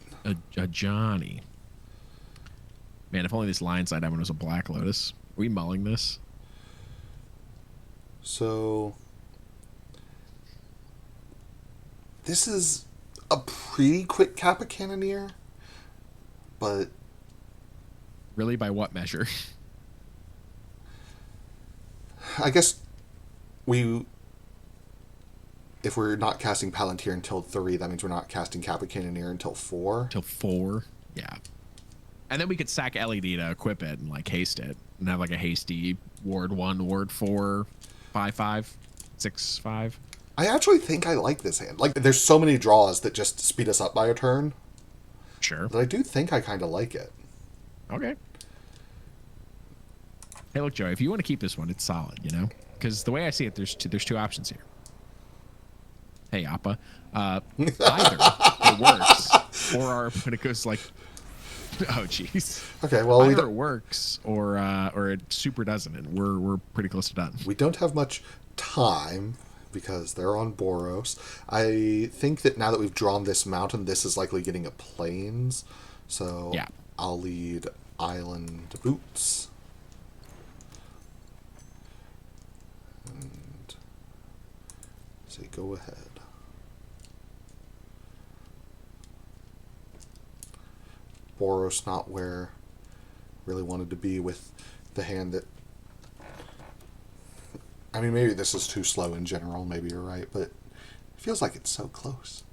A Johnny. Man, if only this line side diamond was a Black Lotus. Are we mulling this? So... This is a pretty quick Kappa Cannoneer, but... Really, by what measure? I guess if we're not casting Palantir until 3, that means we're not casting Kappa Cannoneer until 4. Till 4? Yeah. And then we could sack LED to equip it and, like, haste it. And have, like, a hasty Ward 1, Ward 4, 5/5, 6/5. I actually think I like this hand. Like, there's so many draws that just speed us up by a turn. Sure. That I do think I kind of like it. Okay. Hey, look, Joey, if you want to keep this one, it's solid, you know? Because the way I see it, there's two options here. Hey, Appa. Either it works, or when it goes like... Oh, jeez. Okay, well, either it works, or it super doesn't, and we're pretty close to done. We don't have much time, because they're on Boros. I think that now that we've drawn this mountain, this is likely getting a plains. So yeah. I'll lead Island Boots. And Say go ahead. Boros not where really wanted to be with the hand that... I mean, maybe this is too slow in general. Maybe you're right, but it feels like it's so close.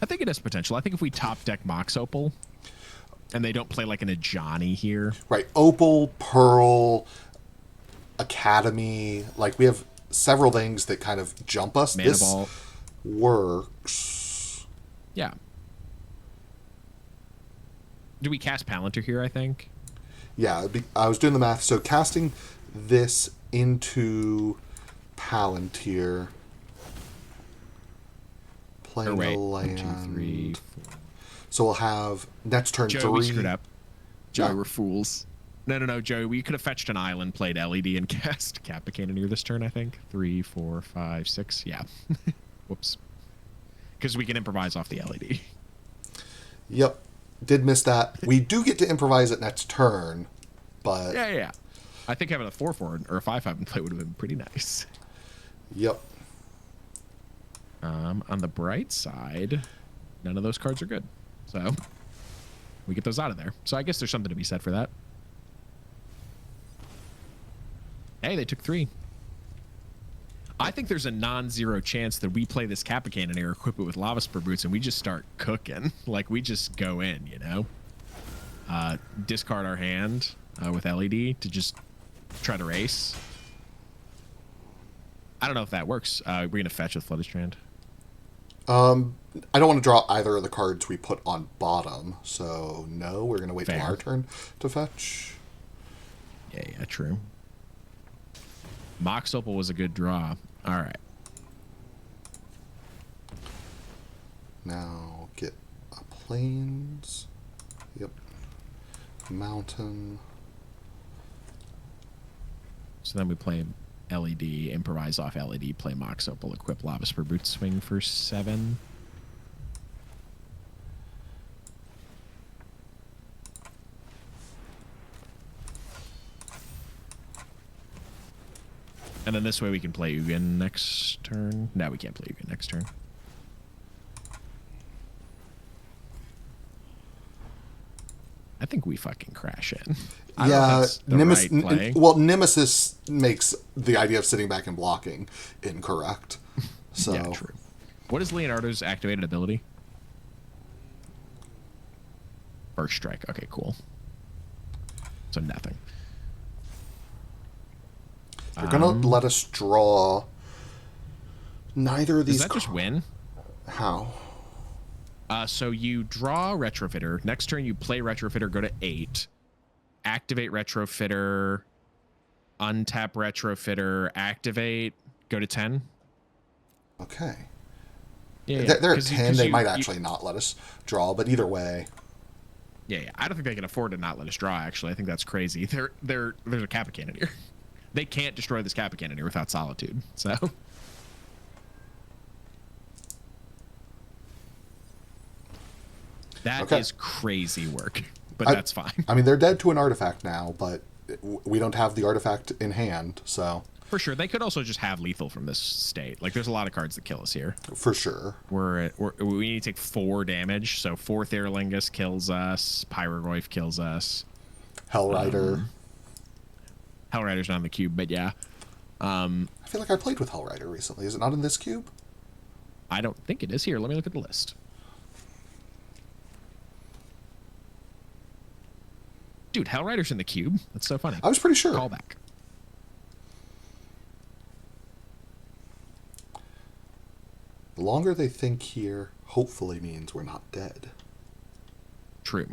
I think it has potential. I think if we top deck Mox Opal and they don't play like an Ajani here. Right. Opal, Pearl, Academy. Like, we have several things that kind of jump us. Mana This Ball. works. Yeah. Do we cast Palantir here, I think? Yeah, I was doing the math. So casting this into Palantir, playing a land. 1, 2, 3, 4. So we'll have next turn Joey, 3. we screwed up. Joey, No. we're fools. No, Joey. We could have fetched an island, played LED, and cast Kappa Cannoneer this turn, I think. 3, 4, 5, 6. Yeah. Whoops. Because we can improvise off the LED. Yep. Did miss that. We do get to improvise it next turn, but... Yeah. I think having a 4/4 or a 5/5 in play would have been pretty nice. Yep. On the bright side, none of those cards are good. So we get those out of there. So I guess there's something to be said for that. Hey, they took 3. I think there's a non-zero chance that we play this Kappa Cannoneer, equip it with Lava Spur Boots, and we just start cooking. Like, we just go in, you know? Discard our hand with LED to just try to race. I don't know if that works. We're going to fetch with Flooded Strand. I don't want to draw either of the cards we put on bottom, so no, we're going to wait till our turn to fetch. Yeah, true. Mox Opal was a good draw. All right. Now get a plains. Yep. Mountain. So then we play LED, improvise off LED, play Mox Opal, equip Lava Spur Boots, swing for 7. And then this way we can play Ugin next turn. No, we can't play Ugin next turn. I think we fucking crash in. I don't know if that's the right play. Well, Nemesis makes the idea of sitting back and blocking incorrect. So. Yeah, true. What is Leonardo's activated ability? First strike. Okay, cool. So nothing. You're going to let us draw neither of these. Does that just win? How? So you draw Retrofitter. Next turn you play Retrofitter, go to 8. Activate Retrofitter. Untap Retrofitter. Activate. Go to 10. Okay. Yeah. They're at 10. They might actually not let us draw, but either way. Yeah. I don't think they can afford to not let us draw, actually. I think that's crazy. There's a Kappa Cannoneer. They can't destroy this Kappa Cannoneer without Solitude. So... That is crazy work, but that's fine. I mean, they're dead to an artifact now, but we don't have the artifact in hand, so... For sure. They could also just have lethal from this state. Like, there's a lot of cards that kill us here. For sure. We need to take 4 damage, so 4 Theralingus kills us, Pyrogoyf kills us. Hellrider. Hellrider's not in the cube, but yeah. I feel like I played with Hellrider recently. Is it not in this cube? I don't think it is here. Let me look at the list. Dude, Hellrider's in the cube. That's so funny. I was pretty sure. Callback. The longer they think here, hopefully means we're not dead. True.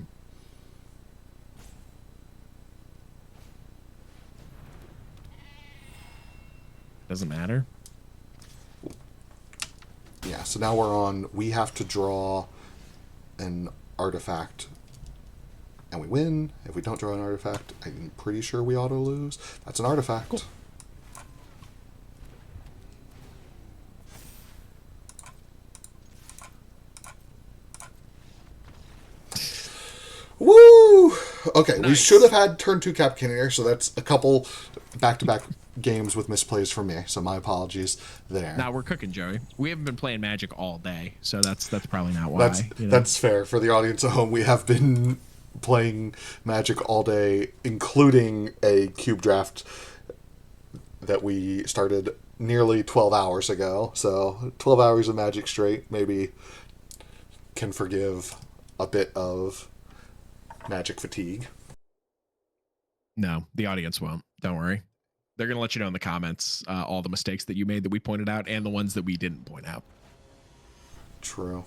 Doesn't matter. Yeah, so now we're on... We have to draw an artifact... And we win. If we don't draw an artifact, I'm pretty sure we auto lose. That's an artifact. Cool. Woo! Okay, Nice. we should have had turn 2 Cap Cannoneer, so that's a couple back-to-back games with misplays from me, so my apologies there. Now we're cooking, Joey. We haven't been playing Magic all day, so that's probably not That's why. You know? that's fair for the audience at home. We have been playing Magic all day, including a cube draft that we started nearly 12 hours ago. So 12 hours of Magic straight maybe can forgive a bit of Magic fatigue. No, the audience won't. Don't worry. They're gonna let you know in the comments all the mistakes that you made that we pointed out and the ones that we didn't point out. True.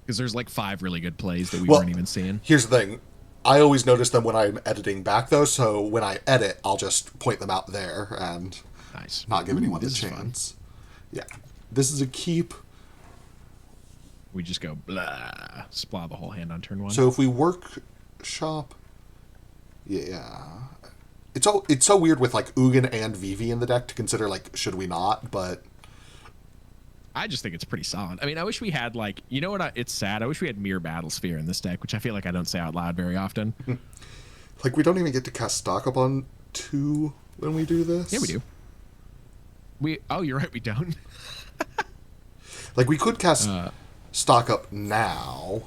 Because there's like 5 really good plays that we weren't even seeing. Here's the thing. I always notice them when I'm editing back, though, so when I edit, I'll just point them out there and Nice. not give anyone the this is chance. Yeah. This is a keep. We just go blah, splah the whole hand on turn 1. So if we workshop... Yeah. It's so weird with, like, Ugin and Vivi in the deck to consider, like, should we not, but... I just think it's pretty solid. I mean, I wish we had, like, you know what? It's sad. I wish we had Mirror Battlesphere in this deck, which I feel like I don't say out loud very often. Like, we don't even get to cast stock up on 2 when we do this? Yeah, we do. Oh, you're right, we don't. Like, we could cast stock up now,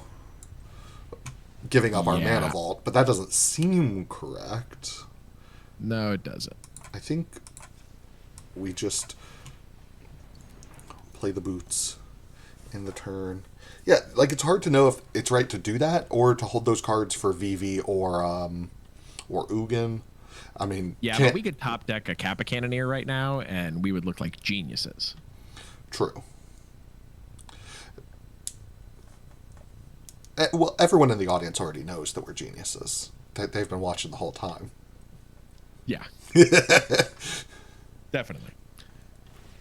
giving up our mana vault, but that doesn't seem correct. No, it doesn't. I think we just play the boots in the turn. Yeah, like, it's hard to know if it's right to do that or to hold those cards for Vivi or Ugin. I mean, yeah, but we could top deck a Kappa Cannoneer right now, and we would look like geniuses. True. Well, everyone in the audience already knows that we're geniuses. They've been watching the whole time. Yeah. Definitely.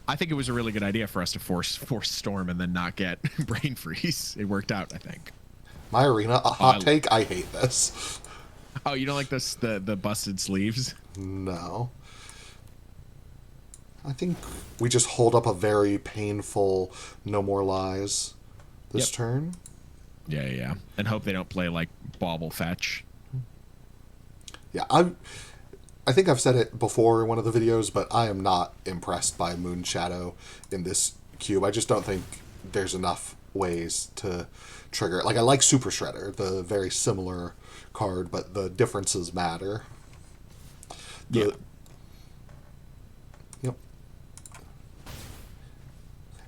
I think it was a really good idea for us to force Storm and then not get Brain Freeze. It worked out, I think. My arena, a hot take, I hate this. Oh, you don't like the busted sleeves? No. I think we just hold up a very painful No More Lies this turn. Yeah. And hope they don't play, like, Bauble Fetch. Yeah, I think I've said it before in one of the videos, but I am not impressed by Moon Shadow in this cube. I just don't think there's enough ways to trigger it. Like, I like Super Shredder, the very similar card, but the differences matter. Yep.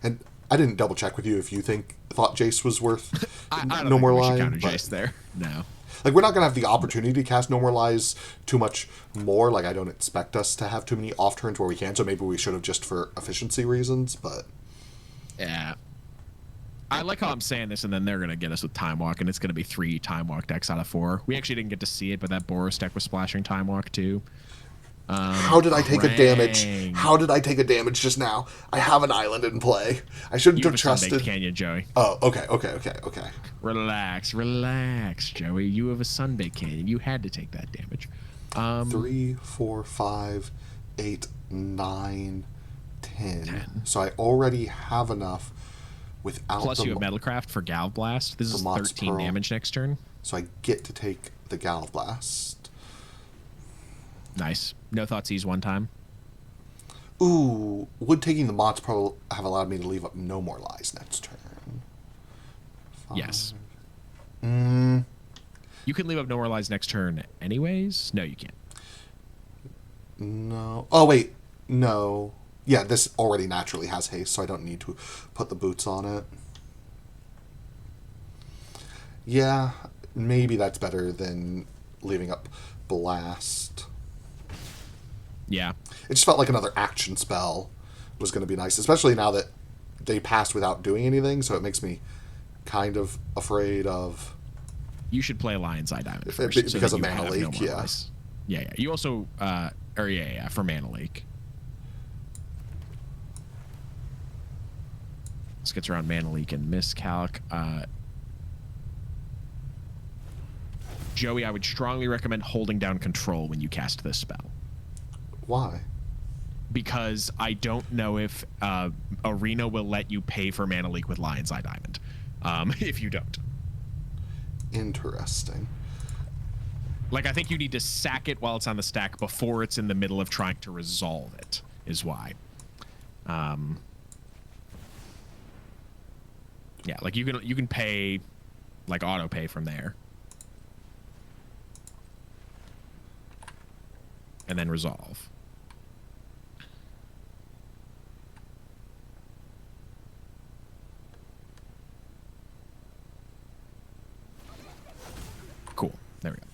And I didn't double check with you if you thought Jace was worth I don't No More think we Lies. should counter Jace there. No. Like, we're not going to have the opportunity to cast No More Lies too much more. Like, I don't expect us to have too many off turns where we can, so maybe we should have just for efficiency reasons, but... Yeah. I like how I'm saying this, and then they're going to get us with Time Walk, and it's going to be 3 Time Walk decks out of 4. We actually didn't get to see it, but that Boros deck was splashing Time Walk, too. How did I take a damage? How did I take a damage just now? I have an island in play. I shouldn't have trusted. Sunbaked Canyon, Joey. Oh, okay. Relax, Joey. You have a Sunbaked Canyon. You had to take that damage. 3, 4, 5, 8, 9, 10. So I already have enough without. Plus, you have Metalcraft for Galv Blast. This is 13 damage next turn. So I get to take the Galv Blast. Nice. No Thoughtseize one time. Ooh, would taking the Mott's Pro have allowed me to leave up No More Lies next turn? 5. Yes. You can leave up No More Lies next turn anyways? No, you can't. No. Oh, wait. No. Yeah, this already naturally has haste, so I don't need to put the boots on it. Yeah, maybe that's better than leaving up Blast. Yeah. It just felt like another action spell was going to be nice, especially now that they passed without doing anything, so it makes me kind of afraid of... You should play Lion's Eye Diamond first. Because of Mana Leak, yeah. Yeah. You also... for Mana Leak. This gets around Mana Leak and Miscalc. Joey, I would strongly recommend holding down Control when you cast this spell. Why? Because I don't know if Arena will let you pay for Mana Leak with Lion's Eye Diamond. If you don't. Interesting. Like, I think you need to sack it while it's on the stack before it's in the middle of trying to resolve it, is why. Yeah, like you can pay, like, auto pay from there. And then resolve. Cool. There we go.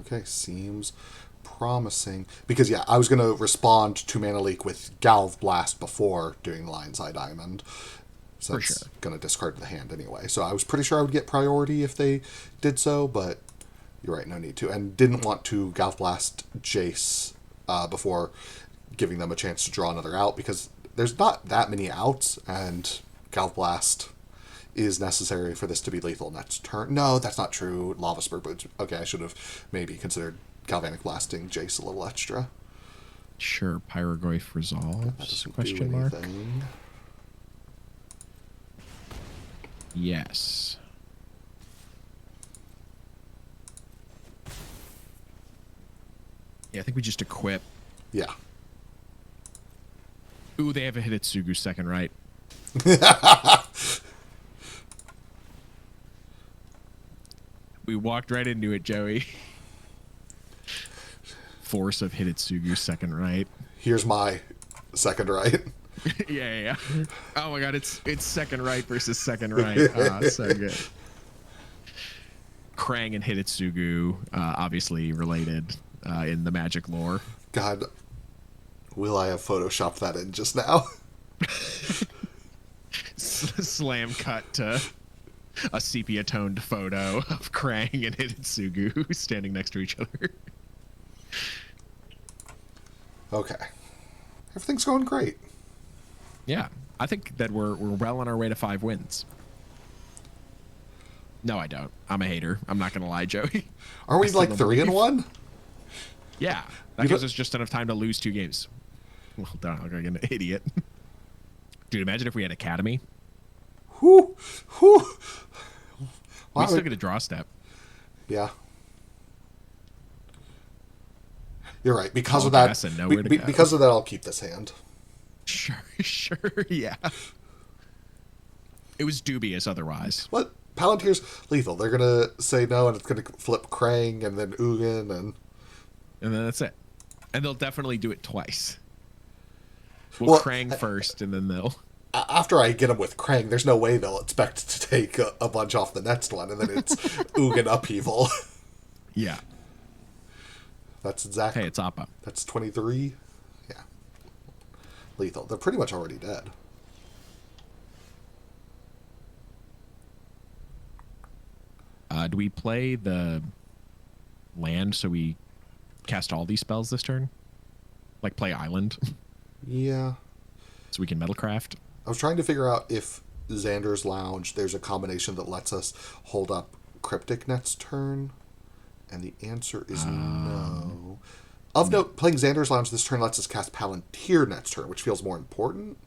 Okay, seems promising. Because, yeah, I was going to respond to Mana Leak with Galv Blast before doing Lion's Eye Diamond. For Since sure. going to discard the hand anyway. So I was pretty sure I would get priority if they did so, but you're right, no need to. And didn't want to Galv Blast Jace before giving them a chance to draw another out, because there's not that many outs, and Galv Blast is necessary for this to be lethal next turn. No, that's not true. Lava Spur Boots. Okay, I should have maybe considered Galvanic Blasting Jace a little extra. Sure. Pyrogoyf That resolves? doesn't Question do mark. anything. Yes. Yeah, I think we just equip. Yeah. Ooh, they have a Hidetsugu second right. We walked right into it, Joey. Force of Hidetsugu second right. Here's my second right. Yeah. Oh my god, it's second right versus second right. So good. Krang and Hidetsugu, obviously related in the Magic lore. God, will I have photoshopped that in just now? Slam cut to a sepia-toned photo of Krang and Hidetsugu standing next to each other. Okay. Everything's going great. Yeah, I think that we're well on our way to 5 wins. No, I don't. I'm a hater. I'm not gonna lie, Joey. Are we like 3-1? Yeah, that gives us just enough time to lose 2 games. Well done. I'm gonna get an idiot. Dude, imagine if we had Academy. Whoo! We still get a draw step. Yeah. You're right. Because of that, because of that, I'll keep this hand. Sure, yeah. It was dubious otherwise. What? Palantir's lethal. They're gonna say no, and it's gonna flip Krang and then Ugin, and then that's it. And they'll definitely do it twice. Well, Krang first, and then they'll. After I get them with Krang, there's no way they'll expect to take a bunch off the next one, and then it's Ugin upheaval. Yeah. That's exactly. Hey, it's Appa. That's 23. Yeah. Lethal. They're pretty much already dead. Do we play the land so we cast all these spells this turn? Like play Island? Yeah. So we can Metalcraft? I was trying to figure out if Xander's Lounge, there's a combination that lets us hold up Cryptic next turn, and the answer is no. Of note, playing Xander's Lounge this turn lets us cast Palantir next turn, which feels more important.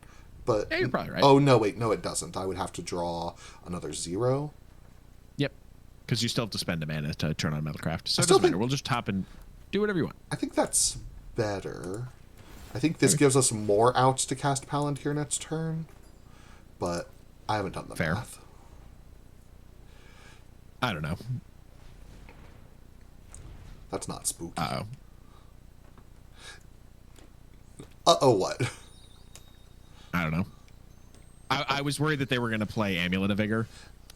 But yeah, you're probably right. Oh, no, wait. No, it doesn't. I would have to draw another 0. Yep. Because you still have to spend a mana to turn on Metalcraft. So it doesn't matter. We'll just top and do whatever you want. I think that's better. I think this gives us more outs to cast Palantir next turn. But I haven't done the math. I don't know. That's not spooky. Uh-oh. Uh-oh, what? I don't know. I was worried that they were going to play Amulet of Vigor.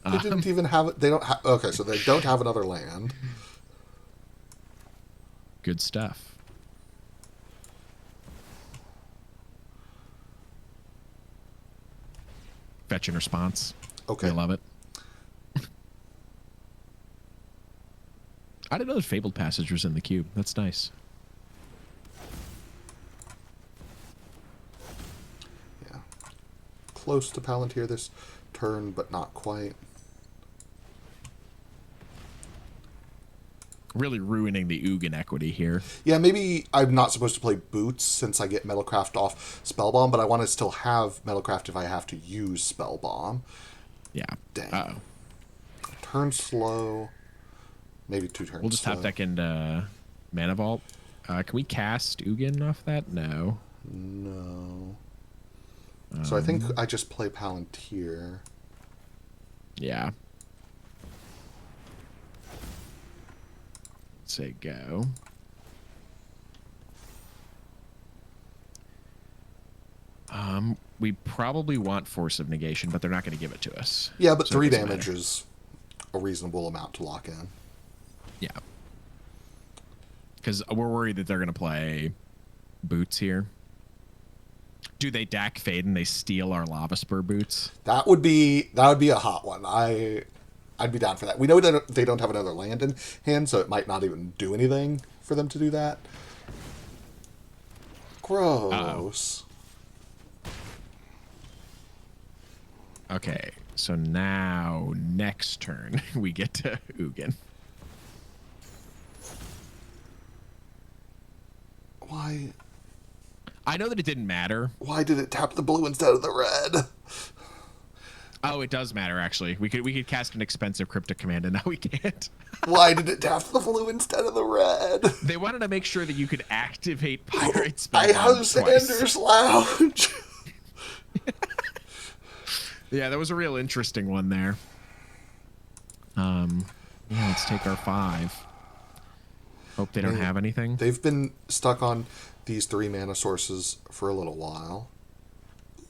They didn't even have it. They don't have. Okay, so they don't have another land. Good stuff. Fetch and response. Okay. I love it. I didn't know the Fabled Passage was in the cube. That's nice. Yeah. Close to Palantir this turn, but not quite. really ruining the Ugin equity here. Yeah, maybe I'm not supposed to play Boots since I get Metalcraft off Spellbomb, but I want to still have Metalcraft if I have to use Spellbomb. Yeah. Dang. Turn slow. Maybe 2 We'll turns just slow. top deck into Mana Vault. Can we cast Ugin off that? No. No. So I think I just play Palantir. Yeah. Say go. We probably want Force of Negation, but they're not going to give it to us. Yeah, but So 3 damage is a reasonable amount to lock in. Yeah. Because we're worried that they're going to play Boots here. Do they Dak Fade and they steal our Lava Spur Boots? That would be a hot one. I'd be down for that. We know that they don't have another land in hand, so it might not even do anything for them to do that. Gross. Okay, so now next turn we get to Ugin. Why? I know that it didn't matter. Why did it tap the blue instead of the red? Oh, it does matter actually. We could cast an expensive cryptic command, and now we can't. Why did it tap the blue instead of the red? They wanted to make sure that you could activate Pirate I Spellbomb have twice. Sanders Lounge. Yeah, that was a real interesting one there. Yeah, let's take our 5. Hope they don't have anything. They've been stuck on these 3 mana sources for a little while.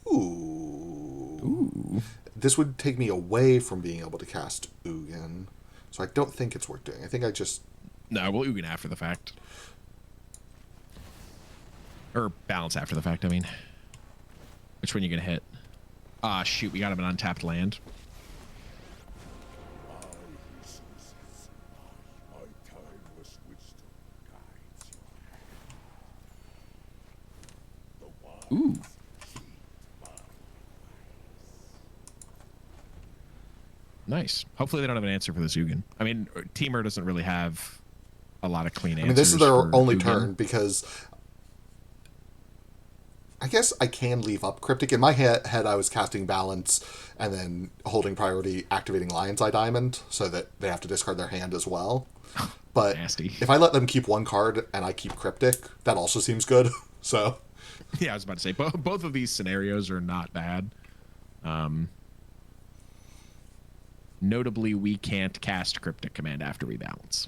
Ooh. This would take me away from being able to cast Ugin. So I don't think it's worth doing. I think I just... No, we'll Ugin after the fact. Or balance after the fact, I mean. Which one are you going to hit? Ah, shoot, we got him an untapped land. Ooh. Nice. Hopefully they don't have an answer for this Ugin. I mean, Teamer doesn't really have a lot of clean answers. I mean, this is their only Ugin. turn because... I guess I can leave up Cryptic. In my head, I was casting Balance and then holding priority, activating Lion's Eye Diamond so that they have to discard their hand as well. But Nasty. if I let them keep 1 card and I keep Cryptic, that also seems good. So, yeah, I was about to say, both of these scenarios are not bad. Notably, we can't cast Cryptic Command after we balance.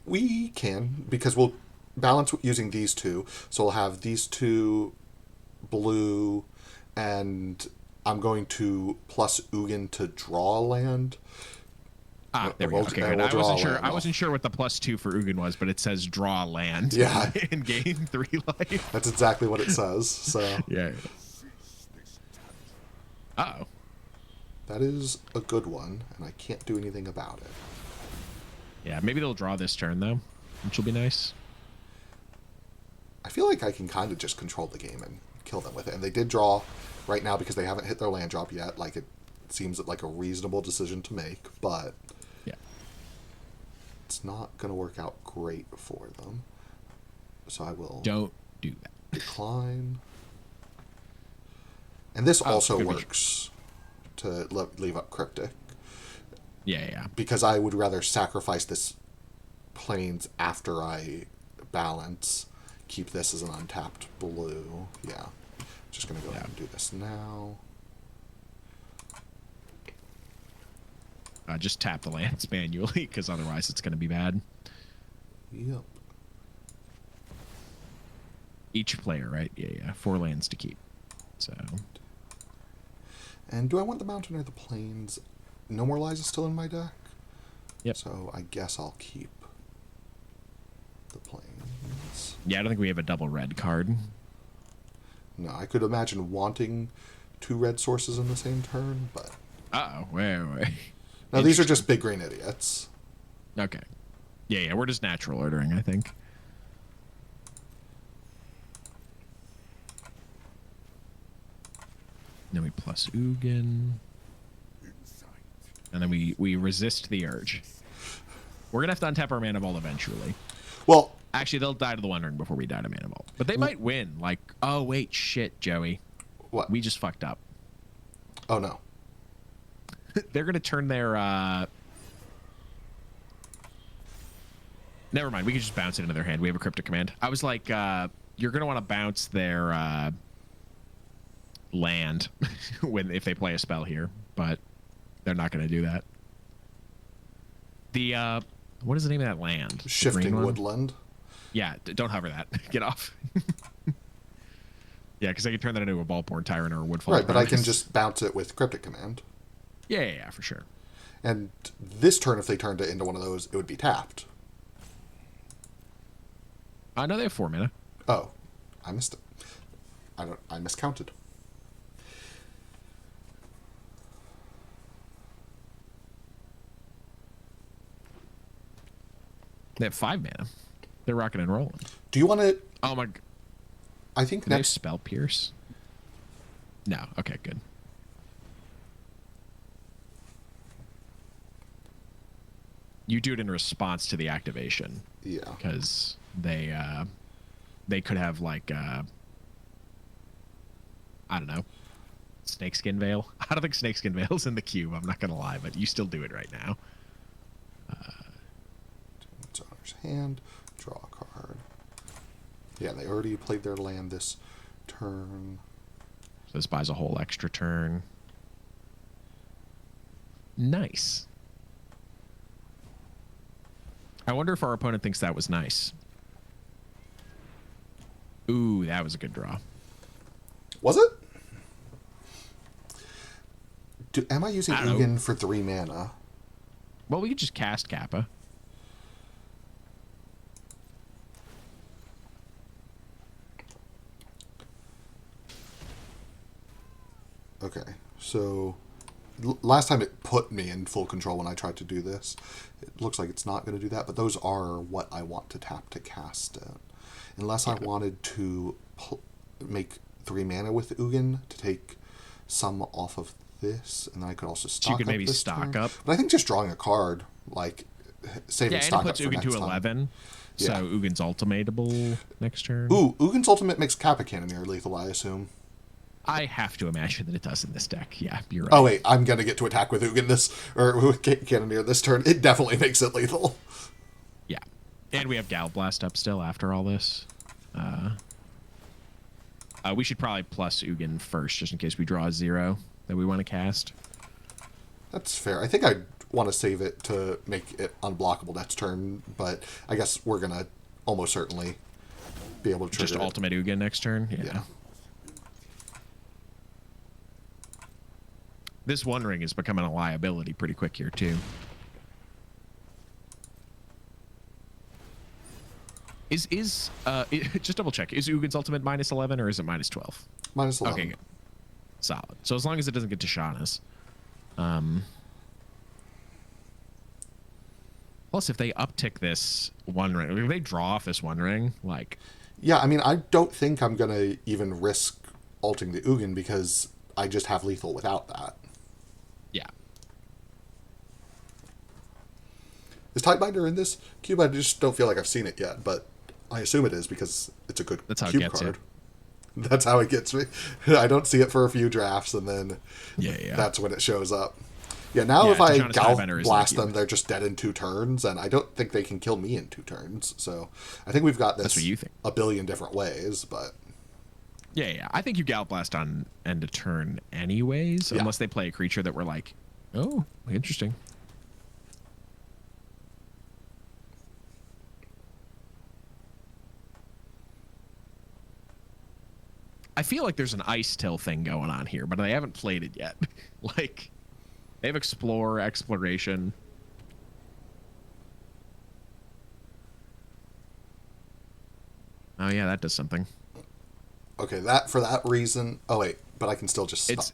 we can, because we'll balance using these 2. So we'll have these 2 blue, and I'm going to plus Ugin to draw land. There we go. Okay, good. I wasn't sure what the +2 for Ugin was, but it says draw land. Yeah. And gain 3 life. That's exactly what it says. So yeah. Uh-oh. that is a good one, and I can't do anything about it. Yeah, maybe they'll draw this turn, though, which will be nice. I feel like I can kind of just control the game and kill them with it. And they did draw right now because they haven't hit their land drop yet. Like, it seems like a reasonable decision to make, but yeah, it's not going to work out great for them. So I will... Don't do that. Decline. And this also works to leave up Cryptic. Yeah. Because I would rather sacrifice this plains after I balance. Keep this as an untapped blue. Yeah. Just going to go ahead and do this now. Just tap the lands manually, because otherwise it's going to be bad. Yep. Each player, right? Yeah. 4 lands to keep. So. And do I want the mountain or the plains? No More Lies is still in my deck. Yep. So I guess I'll keep the plains. Yeah, I don't think we have a double red card. No, I could imagine wanting 2 red sources in the same turn, but... Uh-oh. Wait. Now, these are just big green idiots. Okay. Yeah, we're just natural ordering, I think. Then we plus Ugin. And then we resist the urge. We're gonna have to untap our Mana Vault eventually. Well, Actually, they'll die to the Wandering before we die to Mana Vault. But they might win. Like, oh wait, shit, Joey. what? We just fucked up. Oh no. They're gonna turn their never mind, we can just bounce it into their hand. We have a cryptic command. I was like, you're gonna want to bounce their land if they play a spell here, but they're not gonna do that. The what is the name of that land? Shifting Woodland. Yeah, don't hover that. Get off. Yeah, because I can turn that into a Ballborn Tyrant or a Woodfall. Right, but I can just bounce it with Cryptic Command. Yeah, for sure. And this turn, if they turned it into one of those, it would be tapped. No, they have 4 mana. Oh, I missed it. I miscounted. They have 5 mana. They're rocking and rolling. Do you want to? Oh my. I think Do they have next. Spell Pierce? No. Okay, good. You do it in response to the activation. Yeah. Because they could have like I don't know, Snakeskin Veil. I don't think Snakeskin Veil's in the cube. I'm not gonna lie, but you still do it right now. It's owner's hand. Draw a card. Yeah, they already played their land this turn. So this buys a whole extra turn. Nice. I wonder if our opponent thinks that was nice. Ooh, that was a good draw. Was it? Am I using Ugin for 3 mana? Well, we could just cast Kappa. Okay, so last time it put me in full control when I tried to do this. It looks like it's not going to do that, but those are what I want to tap to cast it. Unless I wanted to make 3 mana with Ugin to take some off of this, and then I could also stock you could up maybe this stock turn. up. But I think just drawing a card, like saving Yeah, stock and it up puts for Ugin next to time. 11. So Yeah. Ugin's ultimatable next turn. Ooh, Ugin's Ultimate makes Kappa Cannoneer lethal, I assume. I have to imagine that it does in this deck. Yeah, you're right. Oh wait, I'm gonna get to attack with Ugin or with Cannoneer this turn. It definitely makes it lethal. Yeah. And we have Galblast up still after all this. We should probably plus Ugin first, just in case we draw a 0 that we want to cast. That's fair. I think I want to save it to make it unblockable next turn, but I guess we're gonna almost certainly be able to trigger Just ultimate Ugin next turn? Yeah. This One Ring is becoming a liability pretty quick here, too. Just double check. Is Ugin's ultimate minus 11 or is it minus 12? minus 11. Okay, good. Solid. So as long as it doesn't get to Shauna's. Plus, if they uptick this One Ring, if they draw off this One Ring, like... Yeah, I mean, I don't think I'm gonna even risk ulting the Ugin because I just have lethal without that. Yeah. Is Tidebinder in this cube? I just don't feel like I've seen it yet, but I assume it is because it's a good That's how it cube gets card. That's how it gets me. I don't see it for a few drafts, and then that's when it shows up. Yeah, now if I Gal Blast them, they're just dead in 2 turns, and I don't think they can kill me in 2 turns. So I think we've got this That's what you think. a billion different ways, but... Yeah. I think you Gal Blast on end of turn anyways, unless they play a creature that we're like, oh, interesting. I feel like there's an Ice Till thing going on here, but I haven't played it yet. Like, they have Explore, Exploration. Oh yeah, that does something. Okay, that for that reason... Oh, wait, but I can still just... It's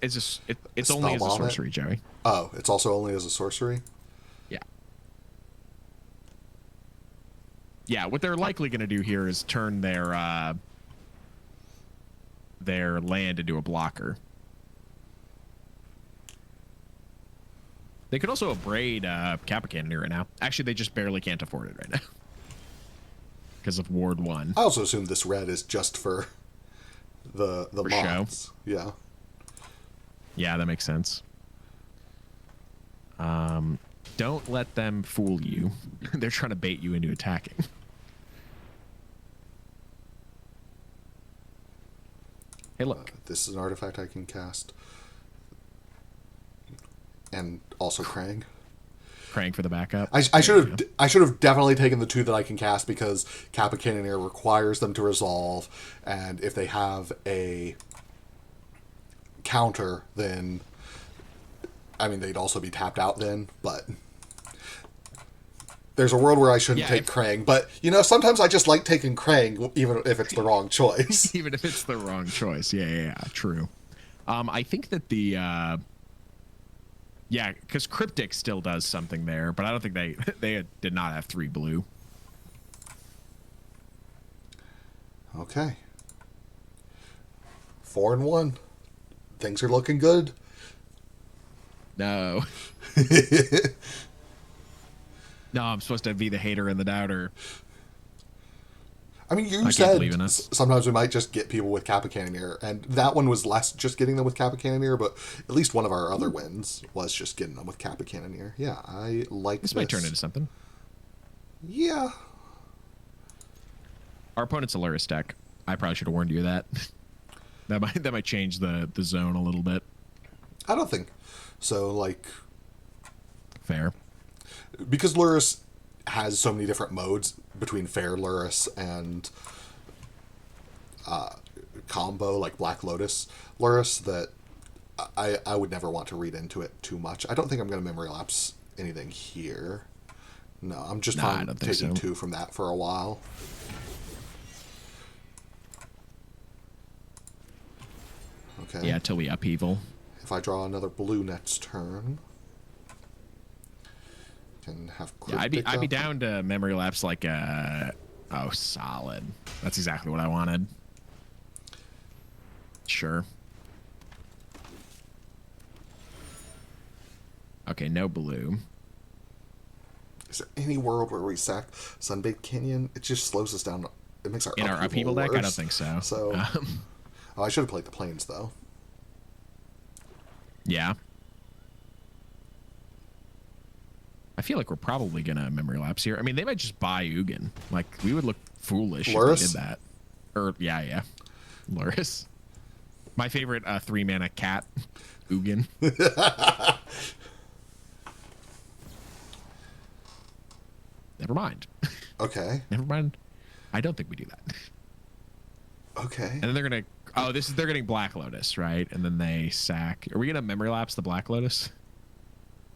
only as a sorcery, Joey. Oh, it's also only as a sorcery? Yeah. Yeah, what they're likely going to do here is turn their land into a blocker. They could also abrade Kappa Cannoneer right now. Actually, they just barely can't afford it right now because of Ward 1. I also assume this red is just for the For mods. show. Yeah. Yeah, that makes sense. Don't let them fool you. They're trying to bait you into attacking. Hey, look. This is an artifact I can cast. And also Krang. Krang for the backup. I should have definitely taken the 2 that I can cast because Kappa Cannoneer requires them to resolve, and if they have a counter, then I mean they'd also be tapped out then. But there's a world where I shouldn't take Krang, but you know sometimes I just like taking Krang even if it's the wrong choice. Even if it's the wrong choice, yeah, true. I think that the yeah, because Cryptic still does something there, but I don't think they did not have 3 blue. Okay. 4-1. Things are looking good. No. No, I'm supposed to be the hater and the doubter. I mean, you said sometimes we might just get people with Kappa Cannoneer, and that one was less just getting them with Kappa Cannoneer, but at least one of our other wins was just getting them with Kappa Cannoneer. Yeah, I like this. This might turn into something. Yeah. Our opponent's a Luris deck. I probably should have warned you of that. That might change the zone a little bit. I don't think so. Like, fair. Because Luris has so many different modes between Fair Luris and combo, like Black Lotus Luris, that I would never want to read into it too much. I don't think I'm going to memory lapse anything here. No, I'm just fine taking 2 from that for a while. Okay. Yeah, till we upheaval. If I draw another blue next turn, can have Cryptic I'd be down to memory lapse like oh, solid. That's exactly what I wanted. Sure. Okay, no blue. Is there any world where we sack Sunbathed Canyon? It just slows us down. It makes our upheaval deck. I don't think so. So, oh, I should have played the planes though. Yeah. I feel like we're probably gonna memory lapse here. I mean, they might just buy Ugin. Like, we would look foolish Luris? if they did that. Or yeah, Luris. My favorite 3-mana cat, Ugin. Never mind. Okay. Never mind. I don't think we do that. Okay. And then they're gonna. Oh, they're getting Black Lotus, right? And then they sack. Are we gonna memory lapse the Black Lotus?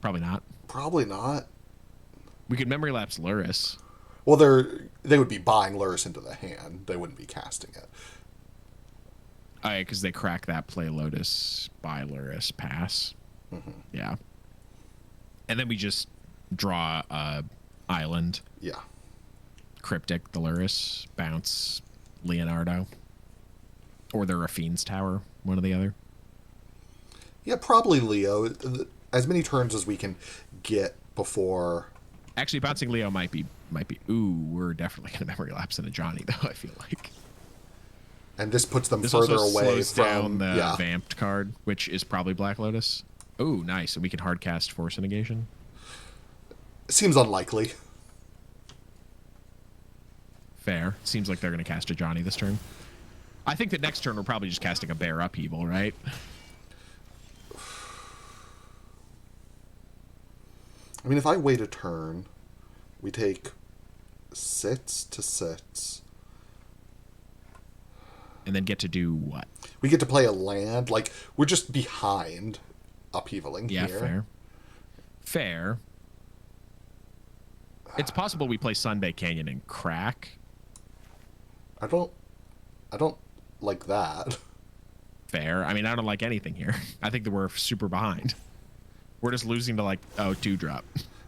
Probably not. Probably not. We could memory lapse Luris. Well, they would be buying Luris into the hand. They wouldn't be casting it. Oh, yeah, because they crack that play Lotus, buy Luris, pass. Mm-hmm. Yeah. And then we just draw Island. Yeah. Cryptic, the Luris, bounce Leonardo. Or the Rafine's Tower, one or the other. Yeah, probably Leo. As many turns as we can get before. Actually, bouncing Leo might be. Ooh, we're definitely gonna memory lapse into Johnny though. I feel like. And this puts them this further also away slows from down the vamped card, which is probably Black Lotus. Ooh, nice, and we can hard cast Force Negation. Seems unlikely. Fair. Seems like they're gonna cast a Johnny this turn. I think that next turn we're probably just casting a Bear Upheaval, right? I mean, if I wait a turn, we take 6 to 6. And then get to do what? We get to play a land. Like, we're just behind upheavaling here. Yeah, fair. Fair. It's possible we play Sunbay Canyon and crack. I don't like that. Fair. I mean, I don't like anything here. I think that we're super behind. We're just losing to, like, 2-drop.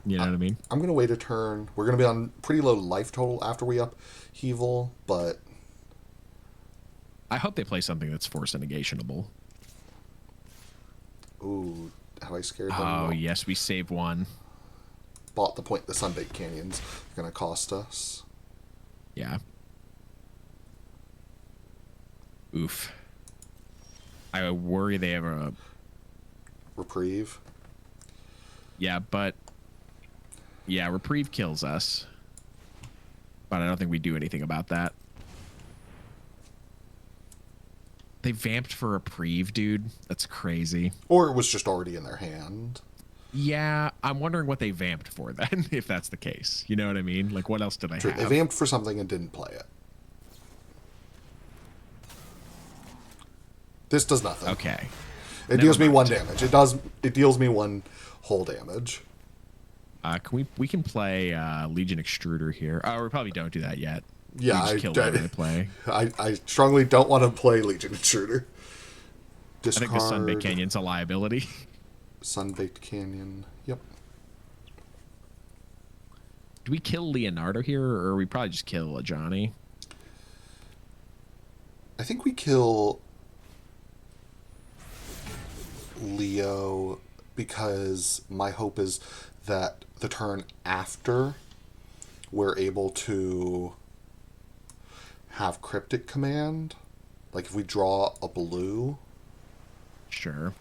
You know what I mean? I'm going to wait a turn. We're going to be on pretty low life total after we upheaval, but... I hope they play something that's Force Negationable. Ooh. Have I scared them? Oh, No. yes, we save one. Bought the point the Sunbait Canyon's going to cost us. Yeah. Oof. I worry they have a... Reprieve. Yeah, but... Yeah, Reprieve kills us. But I don't think we do anything about that. They vamped for Reprieve, dude. That's crazy. Or it was just already in their hand. Yeah, I'm wondering what they vamped for then, if that's the case. You know what I mean? Like, what else did I True, have? they vamped for something and didn't play it. This does nothing. Okay. It deals me 1 damage. It deals me 1 whole damage. We can play Legion Extruder here. Oh, we probably don't do that yet. Yeah, we just kill whatever they play. I strongly don't want to play Legion Intruder. Discard. I think the Sunbait Canyon's a liability. Sunbait Canyon. Yep. Do we kill Leonardo here, or we probably just kill a Johnny? I think we kill Leo because my hope is that the turn after we're able to have Cryptic Command. Like if we draw a blue. Sure.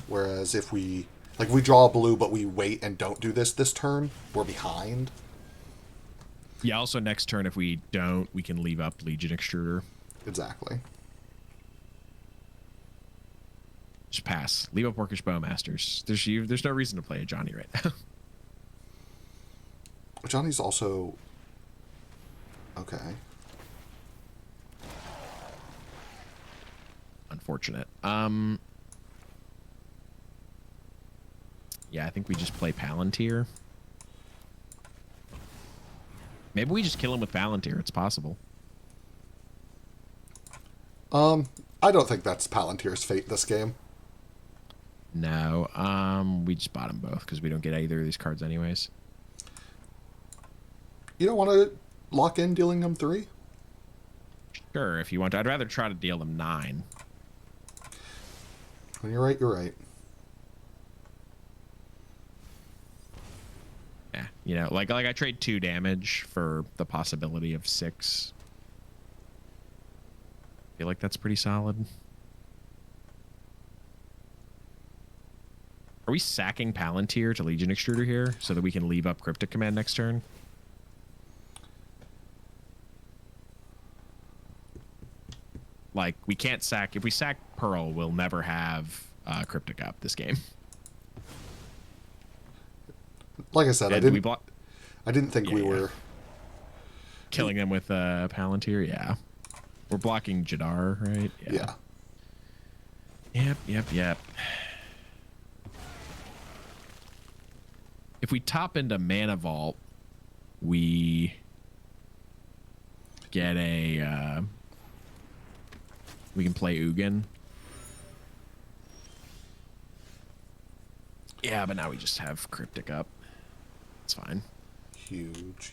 Whereas if we draw a blue but we wait and don't do this turn, we're behind. Yeah, also next turn if we don't, we can leave up Legion Extruder. Exactly. Just pass. Leave up Orcish Bowmasters. There's no reason to play a Johnny right now. Johnny's also... Okay. Unfortunate. Yeah, I think we just play Palantir. Maybe we just kill him with Palantir. It's possible. I don't think that's Palantir's fate this game. No. We just bought them both because we don't get either of these cards anyways. You don't want to lock in dealing them 3? Sure, if you want to. I'd rather try to deal them 9. When you're right, you're right. Yeah, you know, like I trade 2 damage for the possibility of 6. Feel like that's pretty solid. Are we sacking Palantir to Legion Extruder here so that we can leave up Cryptic Command next turn? Like, we can't sack... If we sack Pearl, we'll never have Cryptic up this game. Like I said, I didn't think we were... Killing them with Palantir, yeah. We're blocking Jadar, right? Yeah. Yep. If we top into Mana Vault, we get a... we can play Ugin. Yeah, but now we just have Cryptic up. It's fine. Huge.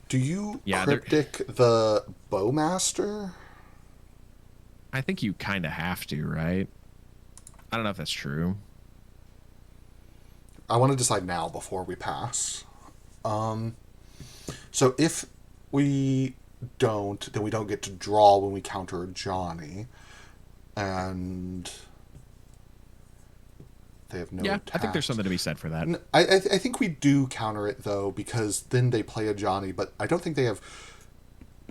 Do you Yeah, Cryptic the Bowmaster? I think you kind of have to, right? I don't know if that's true. I want to decide now before we pass. So if we don't, then we don't get to draw when we counter Johnny. And they have no I think there's something to be said for that. I think we do counter it, though, because then they play a Johnny, but I don't think they have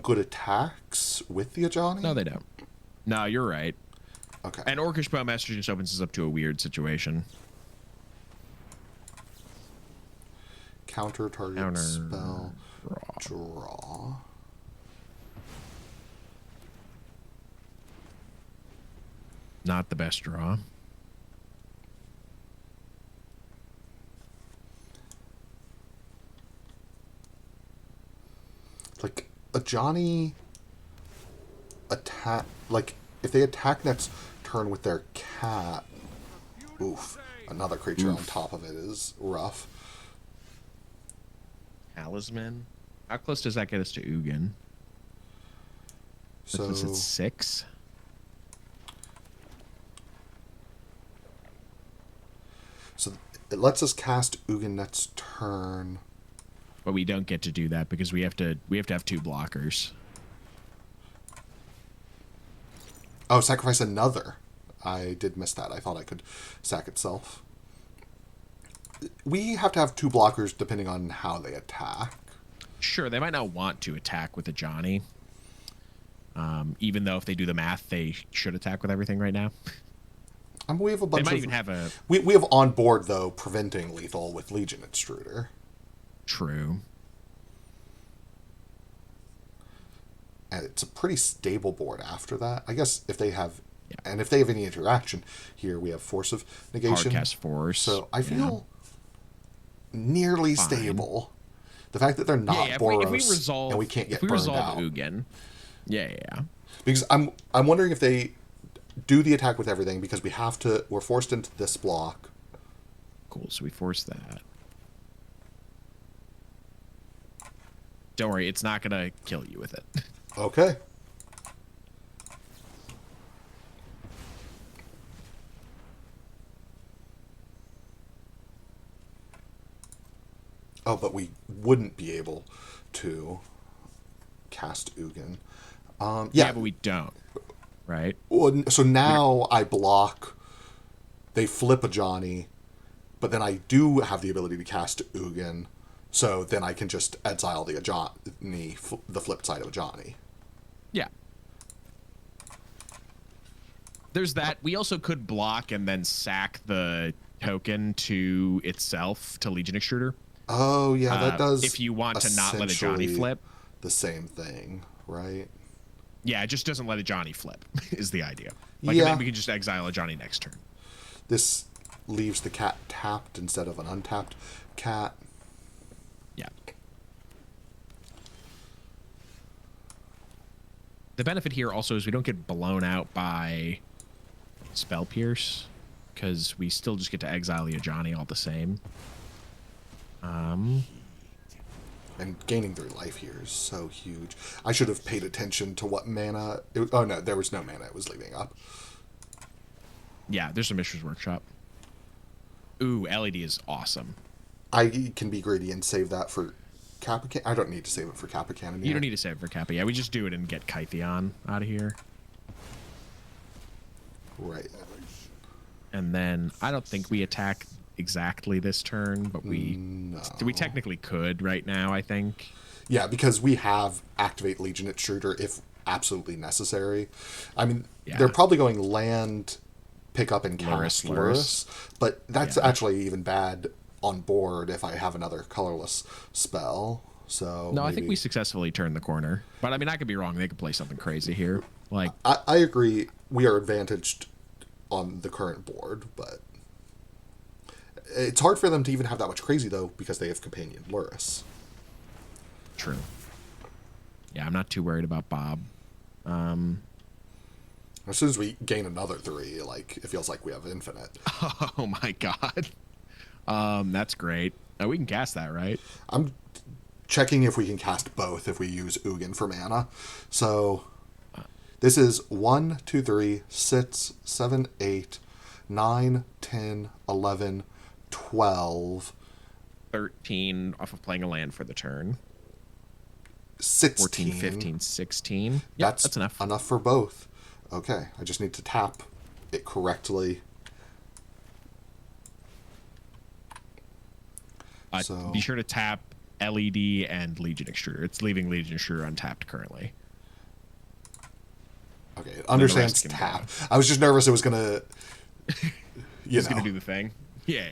good attacks with the Ajani. No, they don't. No, you're right. Okay. And Orcish Bowmaster just opens us up to a weird situation. Counter target spell. Draw. Not the best draw. Like, a Johnny attack... Like, if they attack next turn with their cat... Oof. Another creature on top of it is rough. Talisman? How close does that get us to Ugin? So... Is it 6? So it lets us cast Ugin next turn. But we don't get to do that because we have to have 2 blockers. Oh, sacrifice another. I did miss that. I thought I could sack itself. We have to have 2 blockers depending on how they attack. Sure, they might not want to attack with a Johnny. Even though if they do the math, they should attack with everything right now. We have a bunch they might of, even have a... We have on board, though, preventing lethal with Legion Extruder. True. And it's a pretty stable board after that. I guess if they have... Yeah. And if they have any interaction, here we have Force of Negation. Hardcast Force. So I feel nearly fine. Stable. The fact that they're not Boros if we resolve, and we can't get if we burned resolve out. Ugin, yeah. Because I'm wondering if they do the attack with everything, because we're forced into this block. Cool, so we force that. Don't worry, it's not gonna kill you with it. Okay. Oh, but we wouldn't be able to cast Ugin. Yeah, but we don't. Right? So now I block. They flip a Johnny, but then I do have the ability to cast Ugin. So then I can just exile the Johnny, the flip side of a Johnny. Yeah. There's that. We also could block and then sack the token to itself to Legion Extruder. Oh, yeah, that does. If you want to not let a Johnny flip. The same thing, right? Yeah, it just doesn't let a Johnny flip, is the idea. Like, yeah. Then we can just exile a Johnny next turn. This leaves the cat tapped instead of an untapped cat. Yeah. The benefit here also is we don't get blown out by Spell Pierce, because we still just get to exile the Johnny all the same. And gaining 3 life here is so huge. I should have paid attention to what mana... oh, no, there was no mana it was leaving up. Yeah, there's a Mishra's Workshop. Ooh, LED is awesome. I can be greedy and save that for Kappa Cannon. I don't need to save it for Kappa Cannon. You don't need to save it for Kappa. Yeah, we just do it and get Kytheon out of here. Right. And then I don't think we attack exactly this turn, but we technically could right now, I think. Yeah, because we have activate Legion Extruder if absolutely necessary. I mean, they're probably going land, pick up, and cast Luris, but that's actually even bad on board if I have another colorless spell. So no, I think we successfully turned the corner. But I mean, I could be wrong. They could play something crazy here. Like I agree. We are advantaged on the current board, but it's hard for them to even have that much crazy, though, because they have Companion Luris. True. Yeah, I'm not too worried about Bob. As soon as we gain another 3, like, it feels like we have infinite. Oh my god. That's great. We can cast that, right? I'm checking if we can cast both if we use Ugin for mana. So this is 1, 2, 3, 6, 7, 8, 9, 10, 11, 12. 13 off of playing a land for the turn. 16. 14, 15, 16. Yep, that's enough. Enough for both. Okay, I just need to tap it correctly. So be sure to tap LED and Legion Extruder. It's leaving Legion Extruder untapped currently. Okay, it understands tap. I was just nervous it was gonna It's gonna do the thing. Yeah.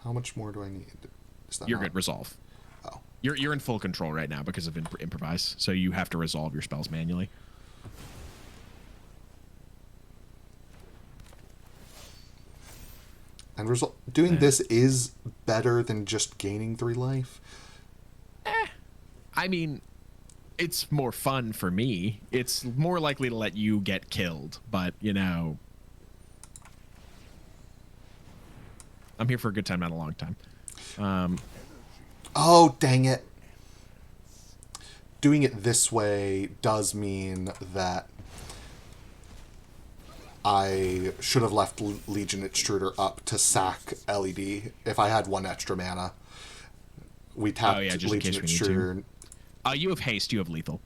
How much more do I need? You're good. Resolve. Oh. You're in full control right now because of improvise, so you have to resolve your spells manually. And doing this is better than just gaining 3 life. I mean, it's more fun for me. It's more likely to let you get killed, but you know, I'm here for a good time, not a long time. Oh, dang it. Doing it this way does mean that I should have left Legion Extruder up to sack LED if I had one extra mana. We Oh yeah, tapped just in Legion case we need to. Extruder. You have haste. You have lethal.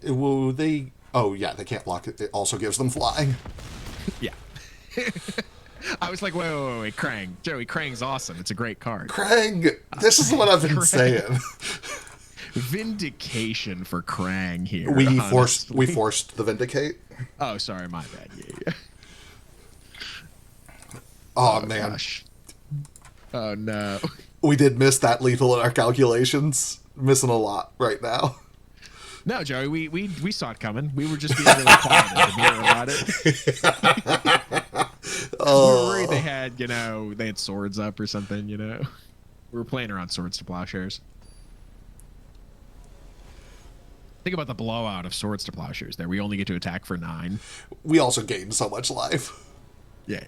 Will they? Oh yeah, they can't block it. It also gives them flying. Yeah. I was like, wait, Krang. Joey, Krang's awesome. It's a great card. Krang, this is what I've been saying. Vindication for Krang here. We honestly. forced the Vindicate. Oh, sorry, my bad. Yeah. Oh man. Gosh. Oh no. We did miss that lethal in our calculations. Missing a lot right now. No, Joey, we saw it coming. We were just being really quiet at the mirror about it. We were worried they had, they had swords up or something, We were playing around swords to plowshares. Think about the blowout of swords to plowshares there. We only get to attack for 9. We also gained so much life. Yeah.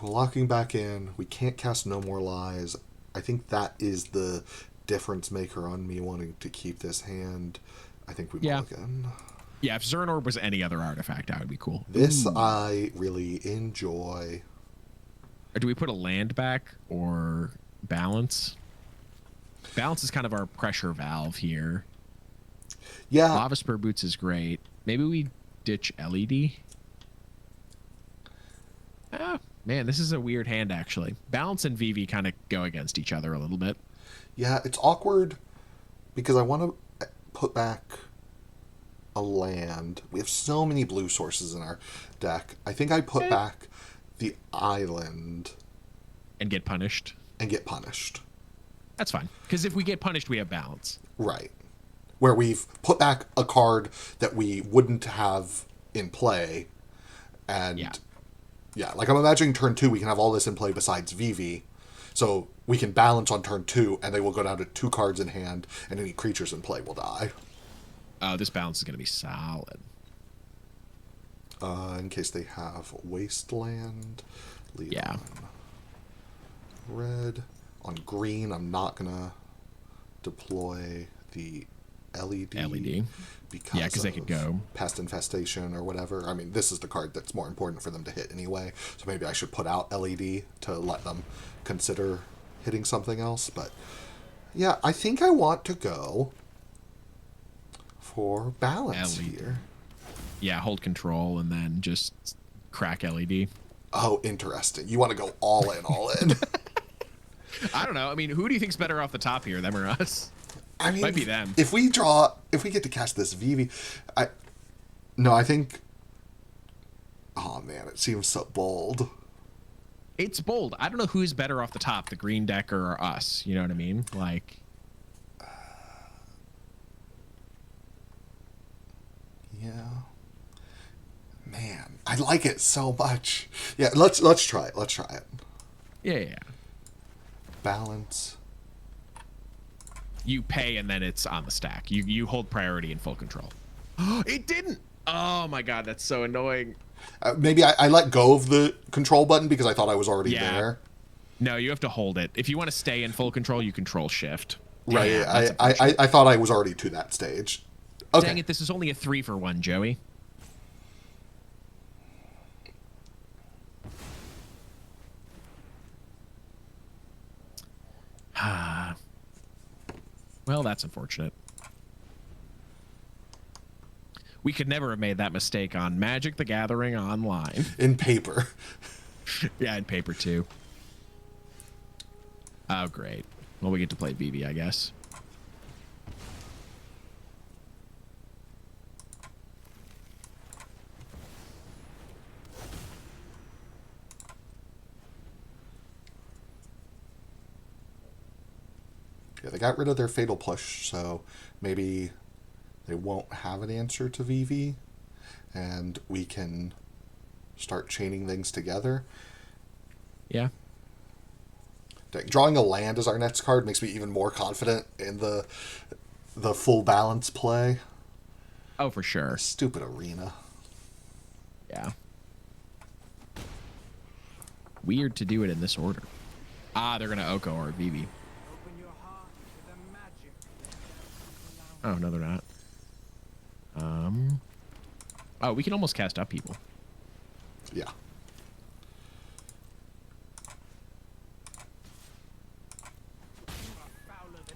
Locking back in. We can't cast No More Lies. I think that is the difference maker on me wanting to keep this hand. I think we mulligan. Yeah, if Zernorb was any other artifact, that would be cool. This I really enjoy. Or do we put a land back or balance? Balance is kind of our pressure valve here. Yeah. Lava Spur Boots is great. Maybe we ditch LED. Man, this is a weird hand, actually. Balance and VV kind of go against each other a little bit. Yeah, it's awkward because I want to put back a land. We have so many blue sources in our deck. I think I put back the island. And get punished. That's fine. Because if we get punished, we have balance. Right. Where we've put back a card that we wouldn't have in play. And yeah, like I'm imagining turn 2 we can have all this in play besides VV. So we can balance on turn 2 and they will go down to 2 cards in hand and any creatures in play will die. This balance is going to be solid. In case they have Wasteland. Lead Yeah. on red. On green, I'm not going to deploy the LED. Because they could go. Pest Infestation or whatever. I mean, this is the card that's more important for them to hit anyway. So maybe I should put out LED to let them consider hitting something else. But yeah, I think I want to go for balance here. Yeah, hold control and then just crack LED. Oh, interesting. You want to go all in. I don't know. I mean, who do you think's better off the top here, them or us? I mean, might be them. If we get to cast this VV, I think. Oh man, it seems so bold. It's bold. I don't know who's better off the top, the green deck or us. You know what I mean? Like. Yeah. Man, I like it so much. Yeah, let's try it. Let's try it. Yeah. Balance. You pay and then it's on the stack. You hold priority in full control. It didn't. Oh my god, that's so annoying. Maybe I let go of the control button because I thought I was already there. No, you have to hold it. If you want to stay in full control, you control shift. Right. Yeah, I thought I was already to that stage. Okay. Dang it, this is only a 3-for-1, Joey. Well, that's unfortunate. We could never have made that mistake on Magic the Gathering Online. In paper. Yeah, in paper too. Oh, great. Well, we get to play BB, I guess. Yeah, they got rid of their Fatal Push, so maybe they won't have an answer to VV, and we can start chaining things together. Yeah. Drawing a land as our next card makes me even more confident in the full balance play. Oh, for sure. Stupid arena. Yeah. Weird to do it in this order. They're going to Oko or VV. Oh, no, they're not. Oh, we can almost cast upheaval. Yeah.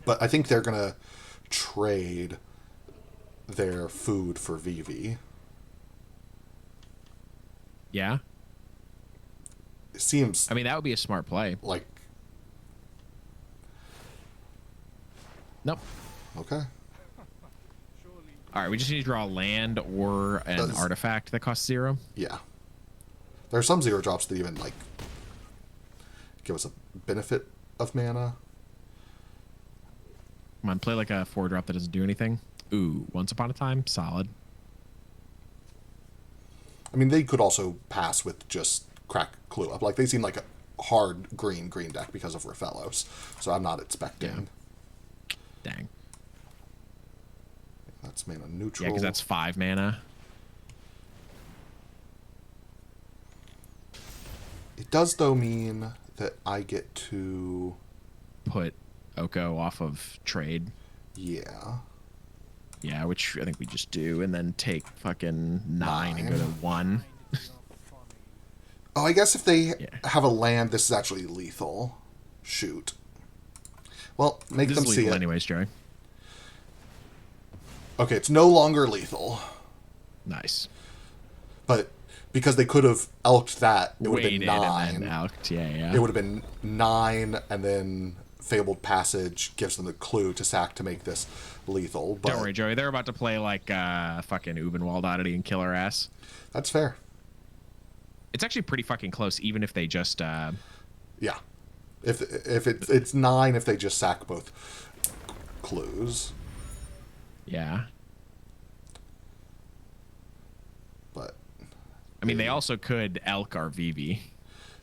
But I think they're going to trade their food for Vivi. Yeah. It seems I mean, that would be a smart play. like... Nope. Okay. All right, we just need to draw land or an artifact that costs 0. Yeah. There are some 0 drops that even, like, give us a benefit of mana. Come on, play like a 4-drop that doesn't do anything. Ooh, Once Upon a Time, solid. I mean, they could also pass with just crack Clue Up. Like, they seem like a hard green deck because of Rafellos. So I'm not expecting... Yeah. Dang. That's mana neutral. Yeah, because that's 5 mana. It does, though, mean that I get to... Put Oko off of trade. Yeah. Yeah, which I think we just do, and then take fucking 9 and go to 1. Oh, I guess if they Yeah. have a land, this is actually lethal. Shoot. Well, make This them is see lethal it. anyways, Joey. Okay, it's no longer lethal. Nice. But because they could have elked that, it would have been Waited 9. and then elked. Yeah. It would have been 9, and then Fabled Passage gives them the clue to sack to make this lethal. But Don't worry, Joey. They're about to play like fucking Ubenwald Oddity and kill our ass. that's fair. It's actually pretty fucking close, even if they just... Yeah. If it's 9 if they just sack both clues. Yeah. But I mean, they also could elk our VV.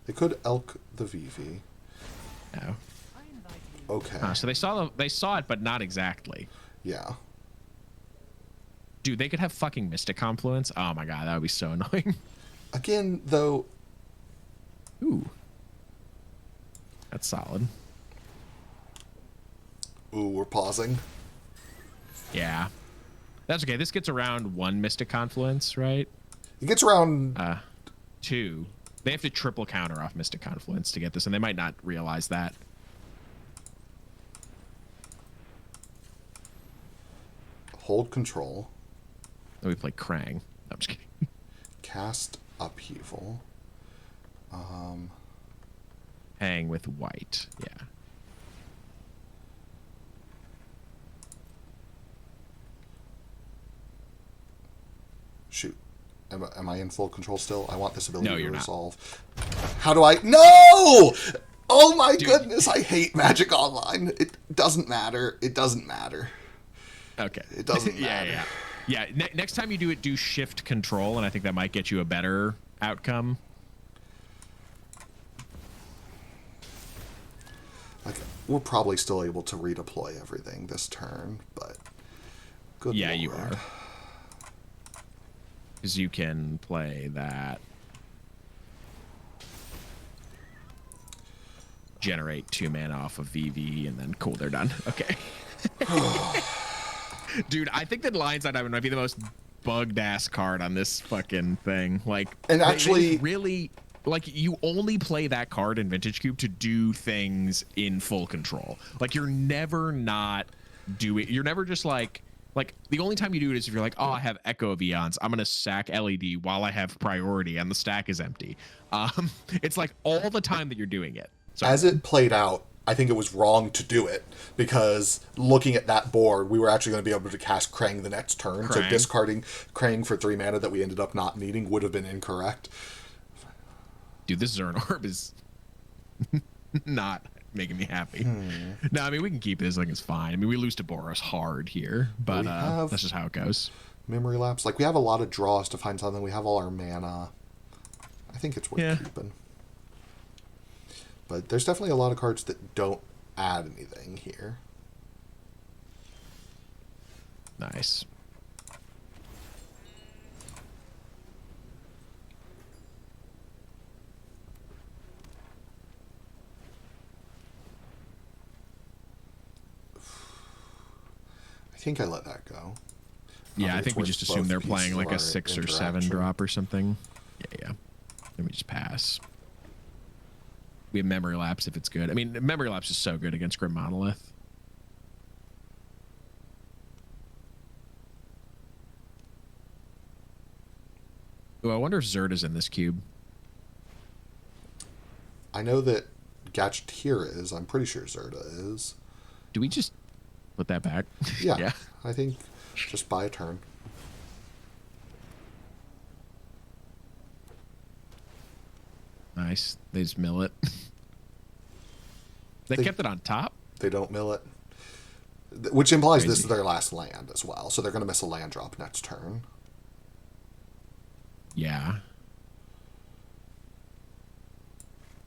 they could elk the VV. Oh. Okay. So they saw it, but not exactly. Yeah. Dude, they could have fucking Mystic Confluence. Oh my god, that would be so annoying. Again, though... Ooh. That's solid. Ooh, we're pausing. Yeah. That's okay. This gets around 1 Mystic Confluence, right? It gets around... 2. They have to triple counter off Mystic Confluence to get this, and they might not realize that. Hold control. Then we play Krang. No, I'm just kidding. Cast Upheaval. Hang with white. Yeah. Shoot. Am I in full control still? I want this ability No, to you're not. resolve. How do I... No! Oh my Dude. goodness, I hate Magic Online. It doesn't matter. It doesn't matter. Okay. It doesn't matter. Yeah. Next time you do it, do shift control, and I think that might get you a better outcome. Like, we're probably still able to redeploy everything this turn, but... Good Yeah, Lord. you are. Because you can play that. Generate 2 mana off of VV, and then cool, they're done. Okay. Dude, I think that Lion's Diamond might be the most bugged ass card on this fucking thing. Like, And actually, they really, like, you only play that card in Vintage Cube to do things in full control. Like, you're never not doing. You're never just like the only time you do it is if you're like, oh, I have Echo of Eons, I'm gonna sack LED while I have priority and the stack is empty. It's like all the time that you're doing it. So as it played out, I think it was wrong to do it, because looking at that board, we were actually going to be able to cast Krang the next turn. So Krang. discarding Krang for 3 mana that we ended up not needing would have been incorrect. dude, this Zern Orb is not making me happy. No, I mean, we can keep this. Like, it's fine. I mean, we lose to Boros hard here, but that's just how it goes. Memory Lapse. Like, we have a lot of draws to find something. We have all our mana. I think it's worth keeping. But there's definitely a lot of cards that don't add anything here. Nice. I think I let that go. Yeah, I It's think we worth just assume both they're pieces playing of like our a 6 or 7 interaction. drop or something. Yeah. Let me just pass. We have memory lapse if it's good. I mean, memory lapse is so good against Grim Monolith. Ooh, I wonder if Zerda's in this cube. I know that Gadgeteer is. I'm pretty sure Zerda is. Do we just put that back? Yeah, Yeah. I think just buy a turn. Nice. They just mill it. They kept it on top? They don't mill it. Which implies this Crazy. is their last land as well. So they're going to miss a land drop next turn. Yeah.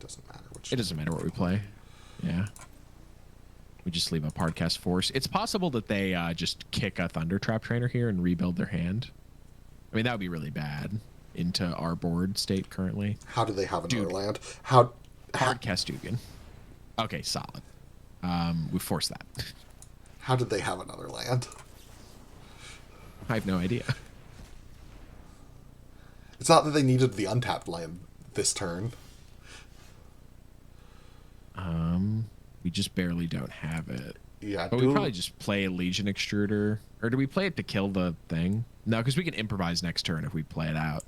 Doesn't matter which. It doesn't matter what we play. Yeah. We just leave a Hardcast Force. It's possible that they just kick a Thunder Trap Trainer here and rebuild their hand. I mean, that would be really bad into our board state currently. How do they have another Dude. land? How Hardcast Dugan. Okay, solid. We forced that. How did they have another land? I have no idea. It's not that they needed the untapped land this turn. We just barely don't have it. Yeah, But we probably just play a Legion Extruder. Or do we play it to kill the thing? No, because we can improvise next turn if we play it out.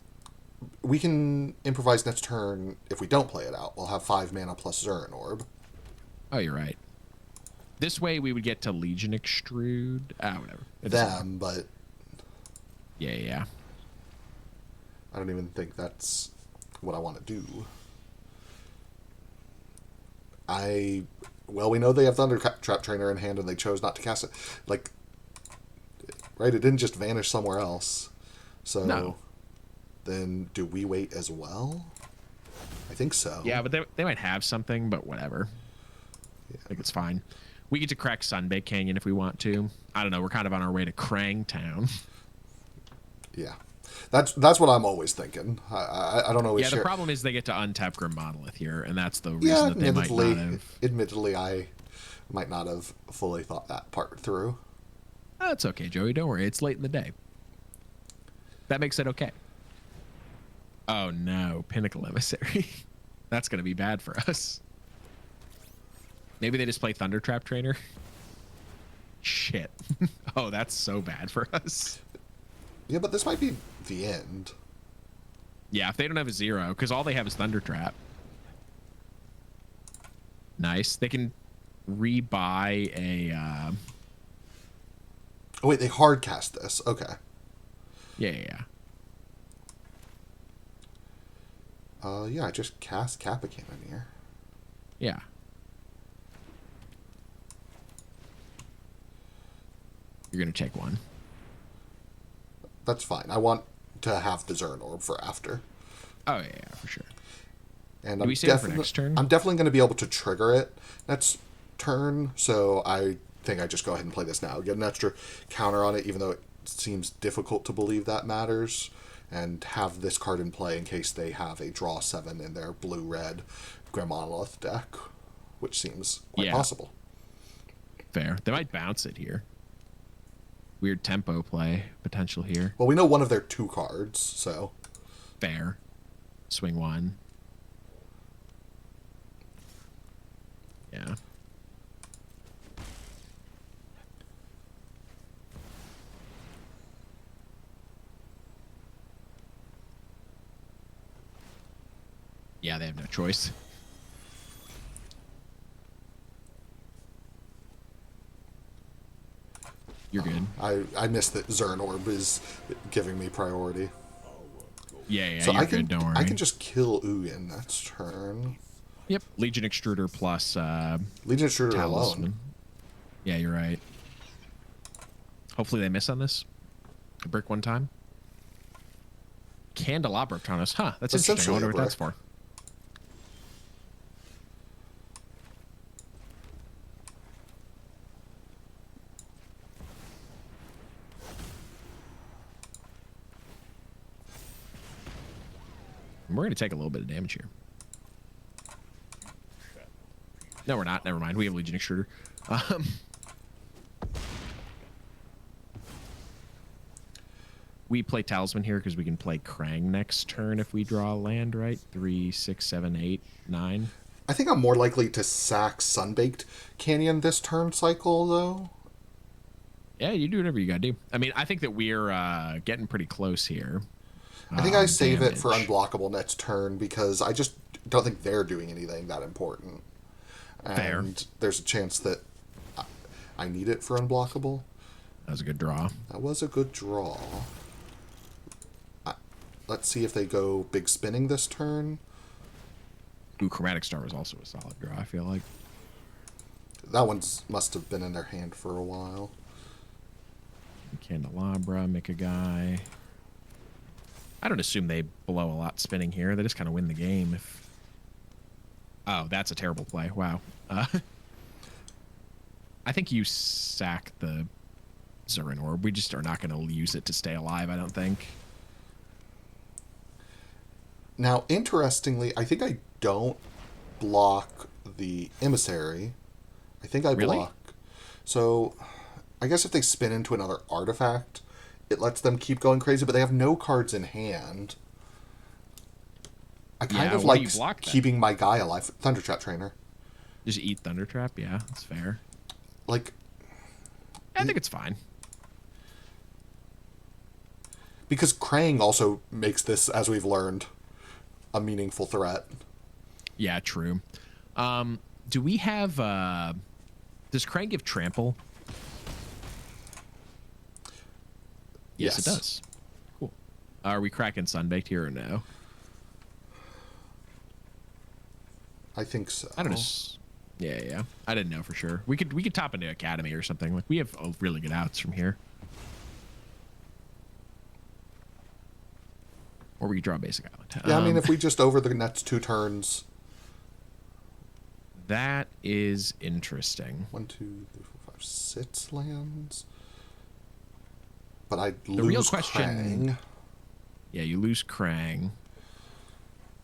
we can improvise next turn if we don't play it out. We'll have 5 mana plus Zurin Orb. Oh, you're right. This way we would get to Legion Extrude. Ah, whatever. It doesn't matter. Them, but Yeah. I don't even think that's what I want to do. Well, we know they have Thunder Trap Trainer in hand and they chose not to cast it. Like, right? It didn't just vanish somewhere else. So, No. then do we wait as well? I think so. Yeah, but they might have something, but whatever. Yeah. I think it's fine. We get to crack Sunbake Canyon if we want to. I don't know. We're kind of on our way to Krang Town. Yeah. That's what I'm always thinking. I don't always Yeah, share. the problem is they get to untap Grim Monolith here, and that's the reason that they might not have. Admittedly, I might not have fully thought that part through. Oh, it's okay, Joey. Don't worry. It's late in the day. That makes it okay. Oh, no. Pinnacle Emissary. That's going to be bad for us. Maybe they just play Thunder Trap Trainer. Shit. Oh, that's so bad for us. Yeah, but this might be the end. Yeah, if they don't have a 0, because all they have is Thunder Trap. Nice. They can rebuy a... Oh, wait, they hard cast this. Okay. Yeah. Yeah, I just cast Kappa Cannoneer. Yeah. You're going to take one. That's fine. I want to have the Zurin Orb for after. Oh, yeah, for sure. And Do we save it for next turn? I'm definitely going to be able to trigger it next turn, so I think I just go ahead and play this now. Get an extra counter on it, even though it seems difficult to believe that matters, and have this card in play in case they have a draw 7 in their blue-red Grim Monolith deck, which seems quite possible. Fair. They might bounce it here. Weird tempo play potential here. Well, we know one of their 2 cards, so... Fair. Swing 1. Yeah. Yeah, they have no choice. You're good. I missed that Zurin Orb is giving me priority. Yeah, So you're I can, good. Don't worry. I can just kill Ugin next turn. Yep. Legion Extruder plus Legion Extruder Talisman. alone. Yeah, you're right. Hopefully they miss on this. A brick one time. Candelabra of Tarnos. Huh, that's interesting. I wonder what that's for. We're going to take a little bit of damage here. No, we're not. Never mind. We have Legion Extruder. We play Talisman here because we can play Krang next turn if we draw land, right? 3, 6, 7, 8, 9. I think I'm more likely to sack Sunbaked Canyon this turn cycle, though. Yeah, you do whatever you gotta do. I mean, I think that we're getting pretty close here. I think I save it for Damage. unblockable next turn because I just don't think they're doing anything that important. Fair. And there's a chance that I need it for unblockable. That was a good draw. That was a good draw. Let's see if they go big spinning this turn. Ooh, Chromatic Star was also a solid draw, I feel like. That one's must have been in their hand for a while. Candelabra, make a guy. I don't assume they blow a lot spinning here. They just kind of win the game. If Oh, that's a terrible play. Wow. I think you sack the Zurin Orb. We just are not going to use it to stay alive, I don't think. Now, interestingly, I think I don't block the Emissary. I think I Really? block. So, I guess if they spin into another artifact, it lets them keep going crazy, but they have no cards in hand. I kind of what do like you block then? keeping my guy alive. Thundertrap Trainer. Just eat Thundertrap? Yeah, that's fair. Like, I think it's fine. because Krang also makes this, as we've learned, a meaningful threat. Yeah, true. Do we have... does Krang give Trample? Yes, it does. Cool. Are we cracking Sunbaked here or no? I think so. I don't know. Yeah. I didn't know for sure. We could top into Academy or something. Like we have really good outs from here. Or we could draw a basic island. Yeah, I mean, if we just over the next 2 turns... That is interesting. 1, 2, 3, 4, 5, 6 lands. But I The lose real question... Krang. Yeah, you lose Krang.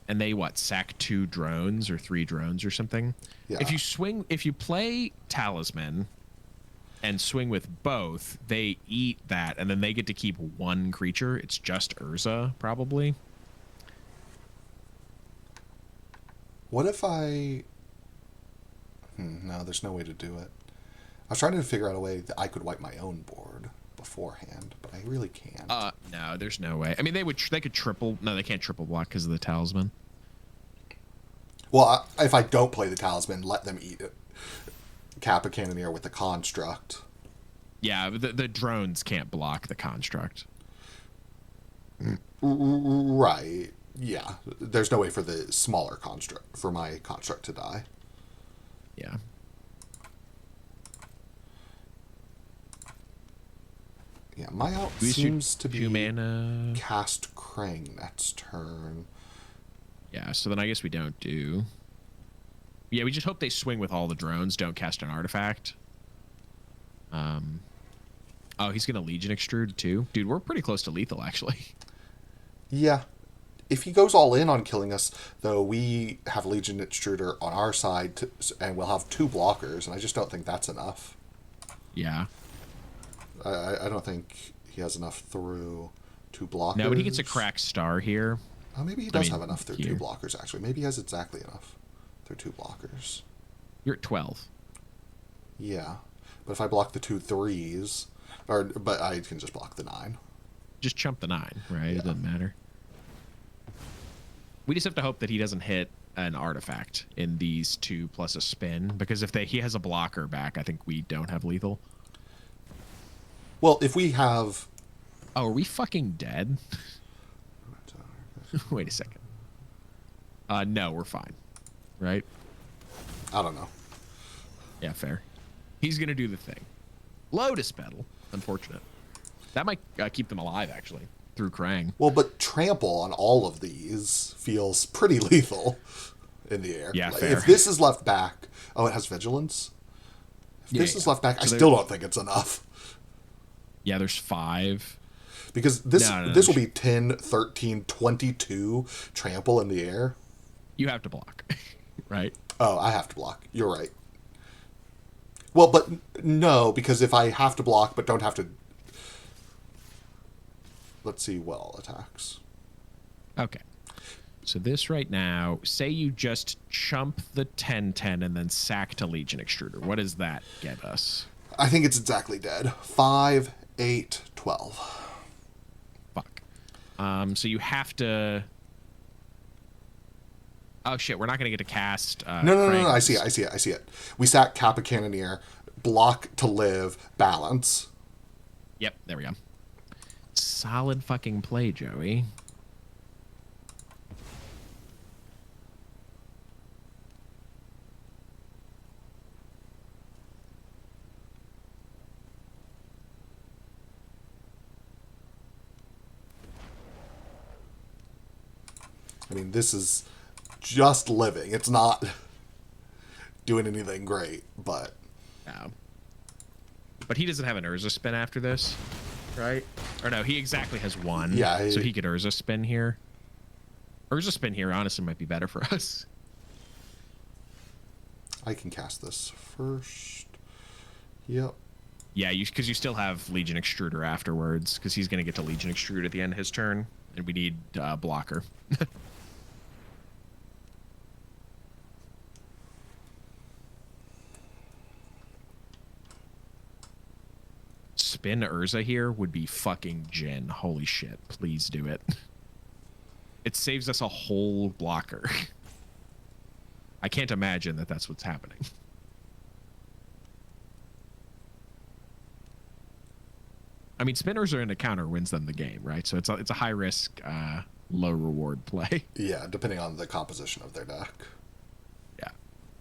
And they, sack 2 drones or 3 drones or something? Yeah. If you play Talisman and swing with both, they eat that, and then they get to keep 1 creature. It's just Urza, probably. What if I... no, there's no way to do it. I was trying to figure out a way that I could wipe my own board beforehand, but I really can't. No, there's no way. I mean, they could triple... No, they can't triple block because of the Talisman. Well, if I don't play the Talisman, let them eat it. Kappa Cannoneer with the Construct. Yeah, the drones can't block the Construct. Right. Yeah. There's no way for the smaller Construct, for my Construct to die. Yeah. Yeah, my out We seems to 2 be mana. cast Krang next turn. Yeah, so then I guess we don't do... Yeah, we just hope they swing with all the drones, don't cast an artifact. Oh, he's going to Legion Extrude too? Dude, we're pretty close to lethal, actually. Yeah. If he goes all in on killing us, though, we have Legion Extruder on our side, and we'll have 2 blockers, and I just don't think that's enough. Yeah. I don't think he has enough through 2 blockers. No, but he gets a cracked star here. Oh, maybe he does have enough through 2 blockers, actually. Maybe he has exactly enough through 2 blockers. You're at 12. Yeah. But if I block the 2 3s... But I can just block the 9. Just chump the 9, right? Yeah. It doesn't matter. We just have to hope that he doesn't hit an artifact in these 2 plus a spin, because if he has a blocker back, I think we don't have lethal. Well, if we have... Oh, are we fucking dead? Wait a second. No, we're fine. Right? I don't know. Yeah, fair. He's going to do the thing. Lotus Petal. Unfortunate. That might keep them alive, actually, through Krang. Well, but trample on all of these feels pretty lethal in the air. Yeah, Like, fair. if this is left back... Oh, it has vigilance? If this is left back, I still don't think it's enough. Yeah, there's 5. Because this No, this will be 10, 13, 22 trample in the air. You have to block, right? Oh, I have to block. You're right. Well, but no, because if I have to block but don't have to... let's see well attacks. Okay. So this right now, say you just chump the 10-10 and then sack to Legion Extruder. What does that get us? I think it's exactly dead. 5, 8, 12. Fuck. So you have to... Oh, shit. We're not going to get to cast... No. I see it. We sack Kappa Cannoneer, block to live, balance. Yep, there we go. Solid fucking play, Joey. I mean, this is just living. It's not doing anything great, but... Yeah. But he doesn't have an Urza spin after this, right? Or no, he exactly has one. Yeah. So he could Urza spin here. Urza spin here, honestly, might be better for us. I can cast this first. Yep. Yeah, because you still have Legion Extruder afterwards, because he's going to get to Legion Extrude at the end of his turn, and we need blocker. Spin Urza here would be fucking Jin. Holy shit. Please do it. It saves us a whole blocker. I can't imagine that that's what's happening. I mean, spin Urza in a counter wins them the game, right? So it's a high risk, low reward play. Yeah, depending on the composition of their deck. Yeah.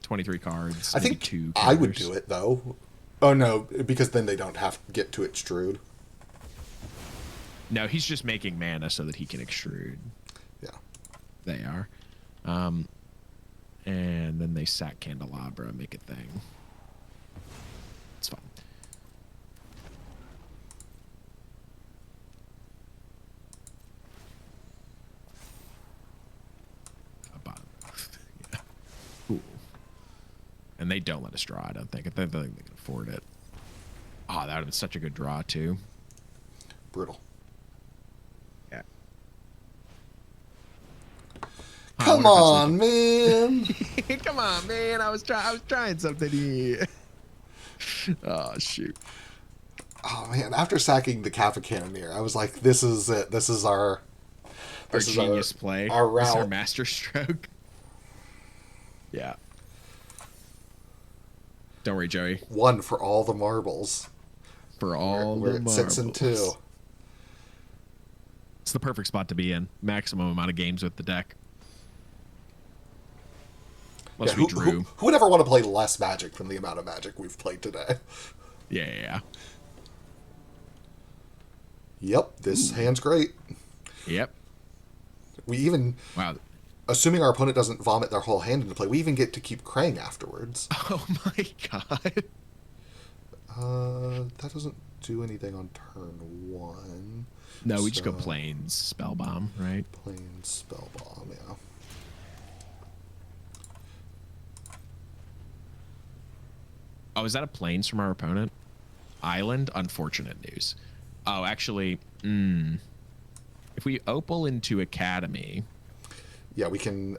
23 cards. I think two I would do it, though. Oh, no, because then they don't have to get to extrude. No, he's just making mana so that he can extrude. Yeah. They are. And then they sack Candelabra, make a thing. It's fine. Yeah. Cool. And they don't let us draw, I don't think. I think they can afford it. Oh, that would have been such a good draw, too. Brutal. Yeah. Come on, man. Come on, man. I was trying something here. Oh, shoot. Oh, man. After sacking the Kappa Cannoneer, I was like, this is it. This is our genius play. Our route. This is our master stroke. Yeah. Don't worry, Joey. 1 for all the marbles. For all we're the at marbles. 6 and 2. It's the perfect spot to be in. Maximum amount of games with the deck. Plus we drew. Who would ever want to play less Magic than the amount of Magic we've played today? Yeah. Yep, this hand's great. Yep. We even... Wow. Assuming our opponent doesn't vomit their whole hand into play, we even get to keep Krang afterwards. Oh my god. That doesn't do anything on turn 1. No, we just go Plains Spellbomb, right? Plains Spellbomb, yeah. Oh, is that a Plains from our opponent? Island? Unfortunate news. Oh, actually, if we opal into Academy... Yeah, we can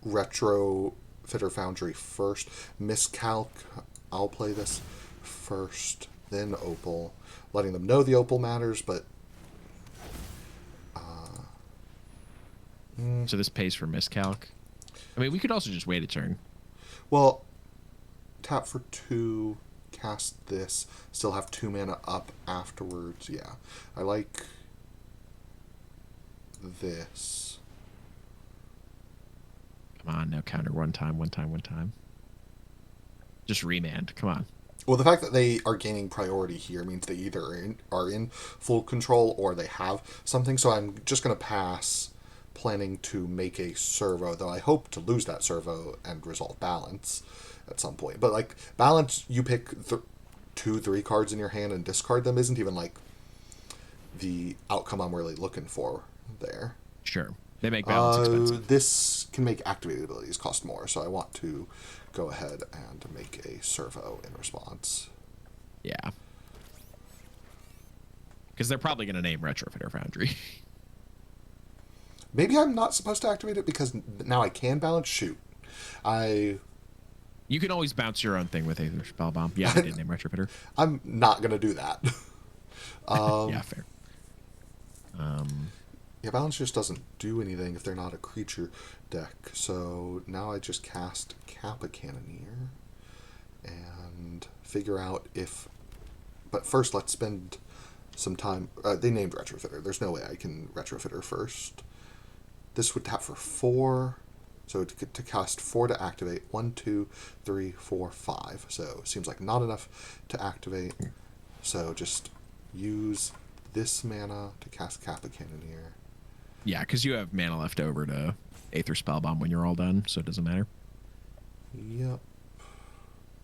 retro Fitter Foundry first. Miscalc, I'll play this first, then opal. Letting them know the opal matters, but... So this pays for Miscalc? I mean, we could also just wait a turn. Well, tap for 2, cast this, still have 2 mana up afterwards. Yeah, I like this. Come on, no counter. One time. Just remand. Come on. Well, the fact that they are gaining priority here means they either are in full control or they have something. So I'm just going to pass, planning to make a servo, though I hope to lose that servo and resolve balance at some point. But, like, balance, you pick 2, 3 cards in your hand and discard them isn't even, like, the outcome I'm really looking for there. Sure. They make balance expensive. This can make activated abilities cost more, so I want to go ahead and make a servo in response. Yeah. Because they're probably going to name Retrofitter Foundry. Maybe I'm not supposed to activate it because now I can balance. Shoot. You can always bounce your own thing with Aether Spellbomb. Yeah, they did name Retrofitter. I'm not going to do that. Yeah, fair. Yeah, balance just doesn't do anything if they're not a creature deck. So now I just cast Kappa Cannoneer and figure out if... But first, let's spend some time... they named Retrofitter. There's no way I can Retrofitter first. This would tap for 4. So to cast 4 to activate. 1, 2, 3, 4, 5. So it seems like not enough to activate. So just use this mana to cast Kappa Cannoneer. Yeah, because you have mana left over to Aether Spellbomb when you're all done, so it doesn't matter. Yep.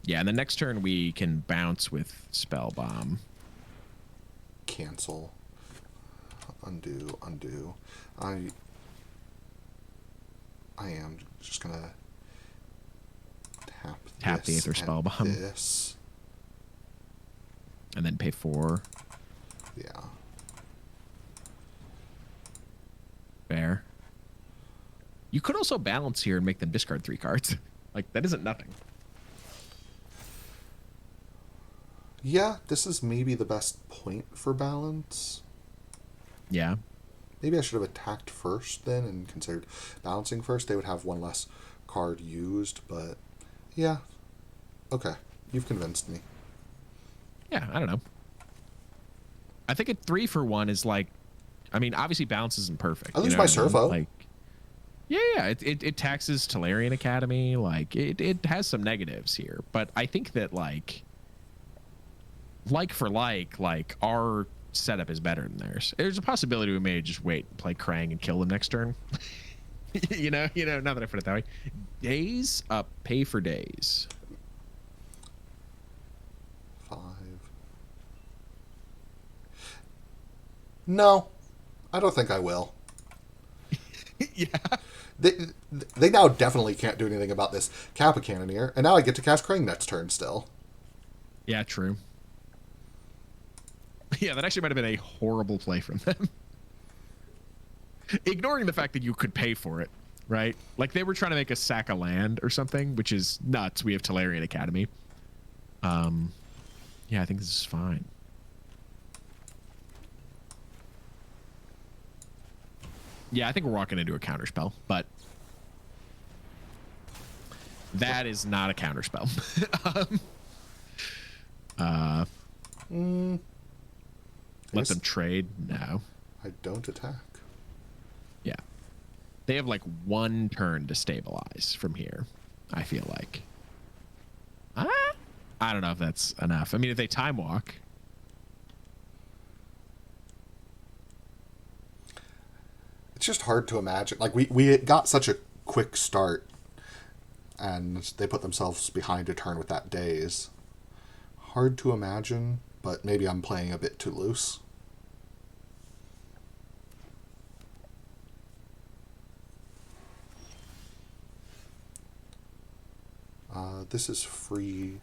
Yeah, and the next turn we can bounce with Spellbomb. Cancel. Undo. Undo. I am just gonna tap the Aether Spellbomb. This. And then pay 4. Yeah. Fair. You could also balance here and make them discard 3 cards. Like, that isn't nothing. Yeah, this is maybe the best point for balance. Yeah. Maybe I should have attacked first then and considered balancing first. They would have 1 less card used, but yeah. Okay, you've convinced me. Yeah, I don't know. I think a 3 for 1 is like, I mean, obviously balance isn't perfect. I lose my Servo. Like, yeah, it taxes Tolarian Academy. Like, it has some negatives here, but I think that like for like our setup is better than theirs. There's a possibility we may just wait, play Krang, and kill them next turn. you know. Now that I put it that way, days up, pay for days. 5. No, I don't think I will. Yeah. They now definitely can't do anything about this Kappa Cannoneer, and now I get to cast Krang next turn still. Yeah, true. Yeah, that actually might have been a horrible play from them. Ignoring the fact that you could pay for it, right? Like, they were trying to make us sack a land or something, which is nuts. We have Tolarian Academy. Yeah, I think this is fine. Yeah, I think we're walking into a counterspell, but that is not a counterspell. Let them trade? No. I don't attack. Yeah. They have like 1 turn to stabilize from here, I feel like. I don't know if that's enough. I mean, if they time walk. It's just hard to imagine. Like, we got such a quick start, and they put themselves behind a turn with that daze. Hard to imagine, but maybe I'm playing a bit too loose. This is free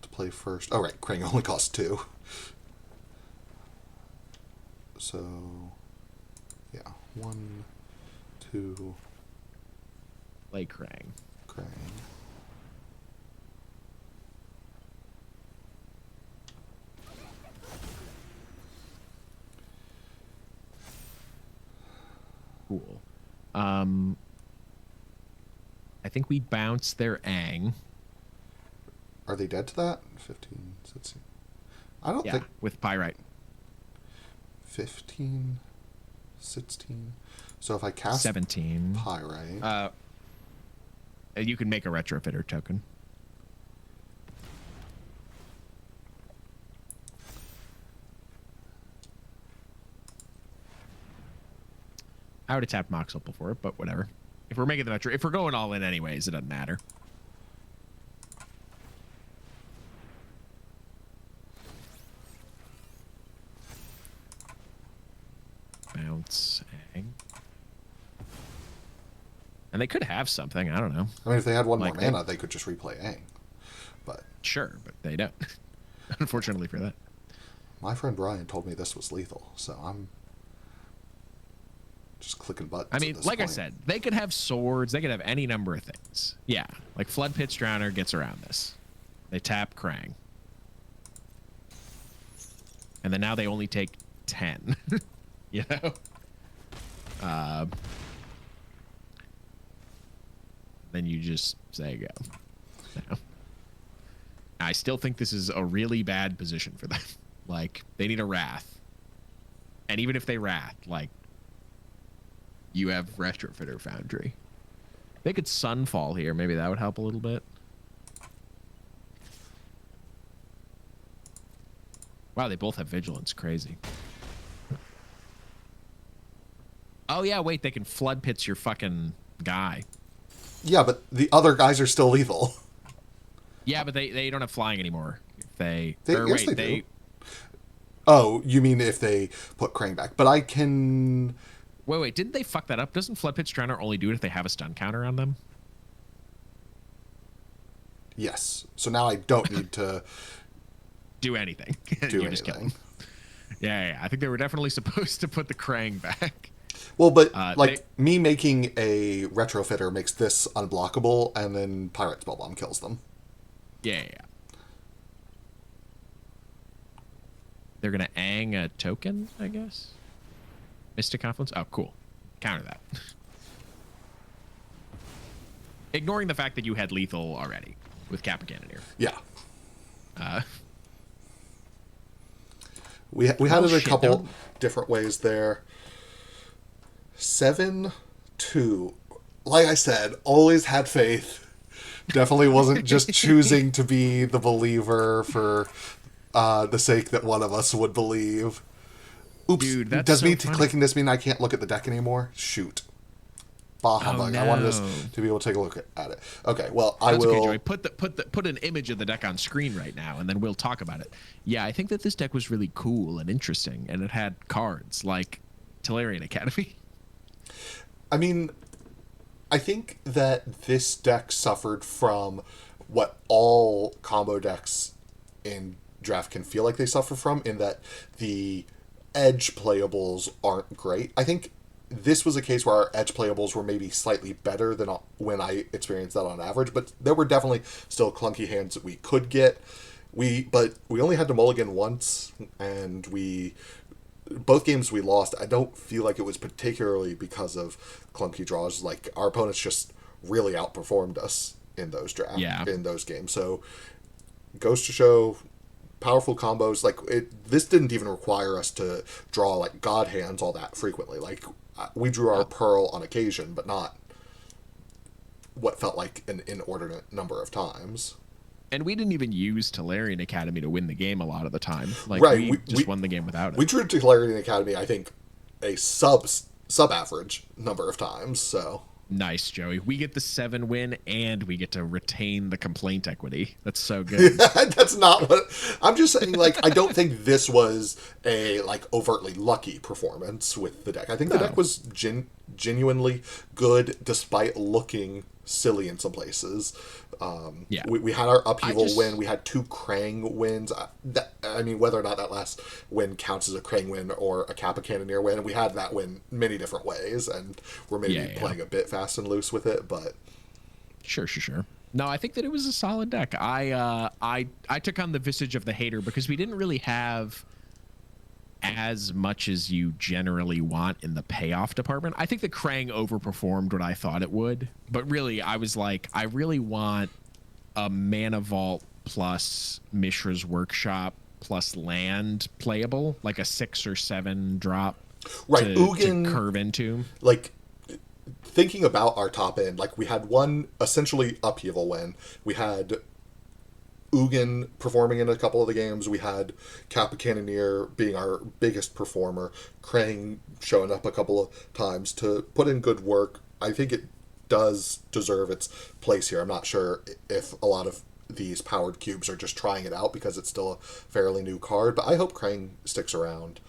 to play first. Oh, right. Krang only costs 2. So, yeah. 1, 2. Play Krang. Krang. Cool. I think we bounce their Aang. Are they dead to that? 15, 16. I don't think... with Pyrite. 15, 16. So if I cast 17. Pyrite... you can make a Retrofitter token. I would have tapped Mox Opal for it, but whatever. If we're making the Metro, if we're going all in anyways, it doesn't matter. Bounce. And they could have something. I don't know. I mean, if they had 1 like more mana, they could just replay Aang. But sure, but they don't. Unfortunately for that. My friend Bryan told me this was lethal, so I'm just clicking I buttons at mean, this like I point. said, they could have swords. They could have any number of things. Yeah, like Flood Pit's Drowner gets around this. They tap Krang. And then now they only take 10. You know? Then you just say go. No. I still think this is a really bad position for them. Like, they need a Wrath. And even if they Wrath, like, you have Retrofitter Foundry. They could Sunfall here. Maybe that would help a little bit. Wow, they both have Vigilance. Crazy. Oh, yeah, wait. They can Flood Pits your fucking guy. Yeah, but the other guys are still lethal. Yeah, but they don't have flying anymore. If they... Yes, they do. Oh, you mean if they put Krang back. But I can... Wait. Didn't they fuck that up? Doesn't Flood Pit's Drowner only do it if they have a stun counter on them? Yes. So now I don't need to... do anything. do you just kill anything. them. Yeah. I think they were definitely supposed to put the Krang back. Well, but me making a retrofitter makes this unblockable, and then Pirate Spellbomb kills them. Yeah. They're gonna Aang a token, I guess. Mystic Confluence. Oh, cool. Counter that. Ignoring the fact that you had lethal already with Kappa Cannoneer. Yeah. We had it a couple different ways there. 7-2. Like I said, always had faith. Definitely wasn't just choosing to be the believer for the sake that one of us would believe. Oops. Dude, that's does so me funny. clicking this mean I can't look at the deck anymore? Shoot. Bah humbug. no. I wanted us to be able to take a look at it. Okay, well, I That's will... okay, Joey. Put an image of the deck on screen right now, and then we'll talk about it. Yeah, I think that this deck was really cool and interesting, and it had cards like Tolarian Academy. I mean, I think that this deck suffered from what all combo decks in draft can feel like they suffer from, in that the edge playables aren't great. I think this was a case where our edge playables were maybe slightly better than when I experienced that on average, but there were definitely still clunky hands that we could get. But we only had to mulligan once, and both games we lost. I don't feel like it was particularly because of clunky draws. Like, our opponents just really outperformed us in those in those games. So goes to show powerful combos. Like, this didn't even require us to draw like god hands all that frequently. Like, we drew our Pearl on occasion, but not what felt like an inordinate number of times. And we didn't even use Tolarian Academy to win the game a lot of the time. Like, right, we just won the game without it. We drew Tolarian Academy, I think, a sub-average number of times, so... Nice, Joey. We get the 7 win, and we get to retain the complaint equity. That's so good. That's not what... I'm just saying, like, I don't think this was a, like, overtly lucky performance with the deck. I think the deck was genuinely good, despite looking silly in some places. We had our upheaval win. We had 2 Krang wins. I mean, whether or not that last win counts as a Krang win or a Kappa Cannoneer win, we had that win many different ways, and we're maybe playing a bit fast and loose with it, but... Sure. No, I think that it was a solid deck. I took on the Visage of the Hater because we didn't really have as much as you generally want in the payoff department. I think the Krang overperformed what I thought it would, but really I was like, I really want a Mana Vault plus Mishra's Workshop plus land playable, like a 6 or 7 drop to curve into. Like, thinking about our top end, like, we had one essentially upheaval win. We had Ugin performing in a couple of the games. We had Kappa Cannoneer being our biggest performer. Krang showing up a couple of times to put in good work. I think it does deserve its place here. I'm not sure if a lot of these powered cubes are just trying it out because it's still a fairly new card, but I hope Krang sticks around.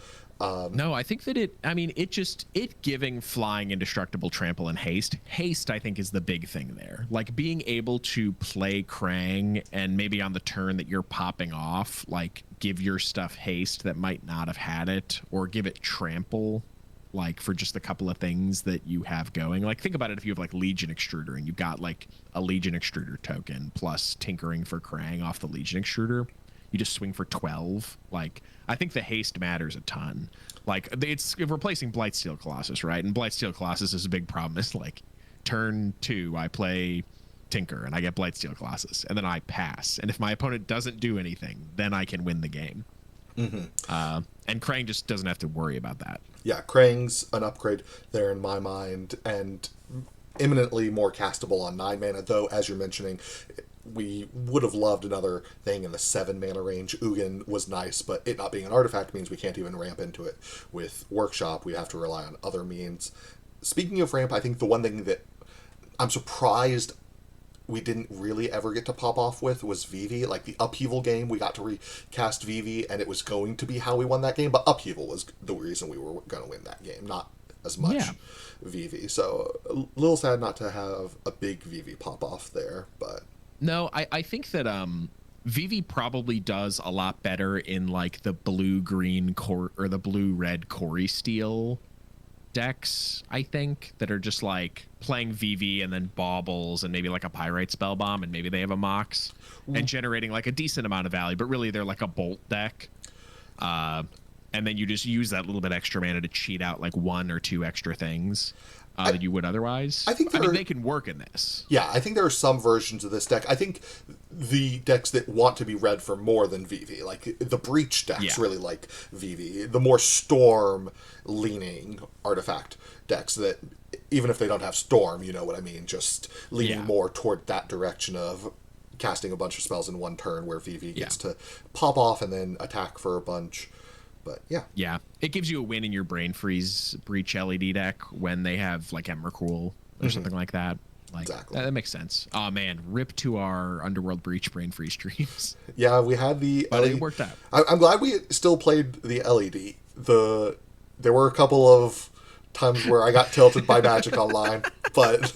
No, I think that it giving flying indestructible trample and haste I think is the big thing there, like being able to play Krang and maybe on the turn that you're popping off, like give your stuff haste that might not have had it, or give it trample, like for just a couple of things that you have going. Like think about it, if you have like Legion Extruder and you've got like a Legion Extruder token plus tinkering for Krang off the Legion Extruder, you just swing for 12. Like I think the haste matters a ton. Like it's replacing Blightsteel Colossus, right? And Blightsteel Colossus is a big problem. It's like turn 2 I play Tinker and I get Blightsteel Colossus and then I pass, and if my opponent doesn't do anything, then I can win the game. And Krang just doesn't have to worry about that. Yeah, Krang's an upgrade there in my mind, and imminently more castable on 9 mana, though, as you're mentioning, we would have loved another thing in the 7 mana range. Ugin was nice, but it not being an artifact means we can't even ramp into it with Workshop. We have to rely on other means. Speaking of ramp, I think the one thing that I'm surprised we didn't really ever get to pop off with was Vivi. Like the Upheaval game, we got to recast Vivi, and it was going to be how we won that game, but Upheaval was the reason we were going to win that game, not as much Vivi. So a little sad not to have a big Vivi pop off there, but... No, I think that Vivi probably does a lot better in like the blue-green core or the blue-red Corey Steel decks, I think, that are just like playing Vivi and then baubles and maybe like a Pyrite Spellbomb and maybe they have a Mox and generating like a decent amount of value, but really they're like a Bolt deck. And then you just use that little bit extra mana to cheat out like 1 or 2 extra things that you would otherwise. I mean, they can work in this. Yeah, I think there are some versions of this deck. I think the decks that want to be read for more than Vivi, like the Breach decks really like Vivi. The more Storm-leaning artifact decks that, even if they don't have Storm, you know what I mean, just leaning more toward that direction of casting a bunch of spells in one turn where Vivi gets to pop off and then attack for a bunch. But yeah, it gives you a win in your Brain Freeze Breach LED deck when they have like Emrakul or something like that. Like, exactly. That makes sense. Oh man, rip to our Underworld Breach Brain Freeze streams. Yeah, we had the but LED. It worked out. I'm glad we still played the LED. There were a couple of times where I got tilted by Magic Online, but...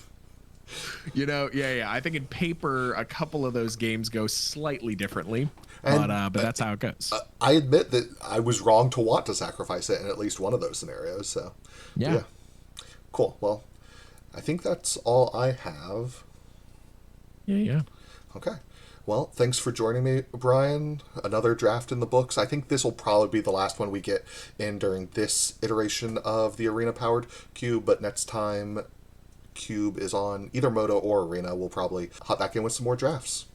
You know, I think in paper, a couple of those games go slightly differently. But that's how it goes. I admit that I was wrong to want to sacrifice it in at least one of those scenarios. So, yeah. Cool. Well, I think that's all I have. Yeah. Okay. Well, thanks for joining me, Bryan. Another draft in the books. I think this will probably be the last one we get in during this iteration of the Arena-powered Cube, but next time Cube is on either Moto or Arena, we'll probably hop back in with some more drafts.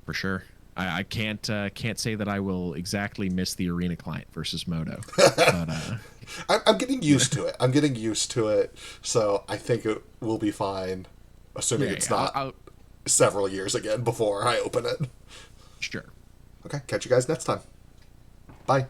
For sure. I can't say that I will exactly miss the Arena client versus Moto. But, I'm getting used to it. I'm getting used to it, so I think it will be fine, assuming it's not several years again before I open it. Sure. Okay, catch you guys next time. Bye.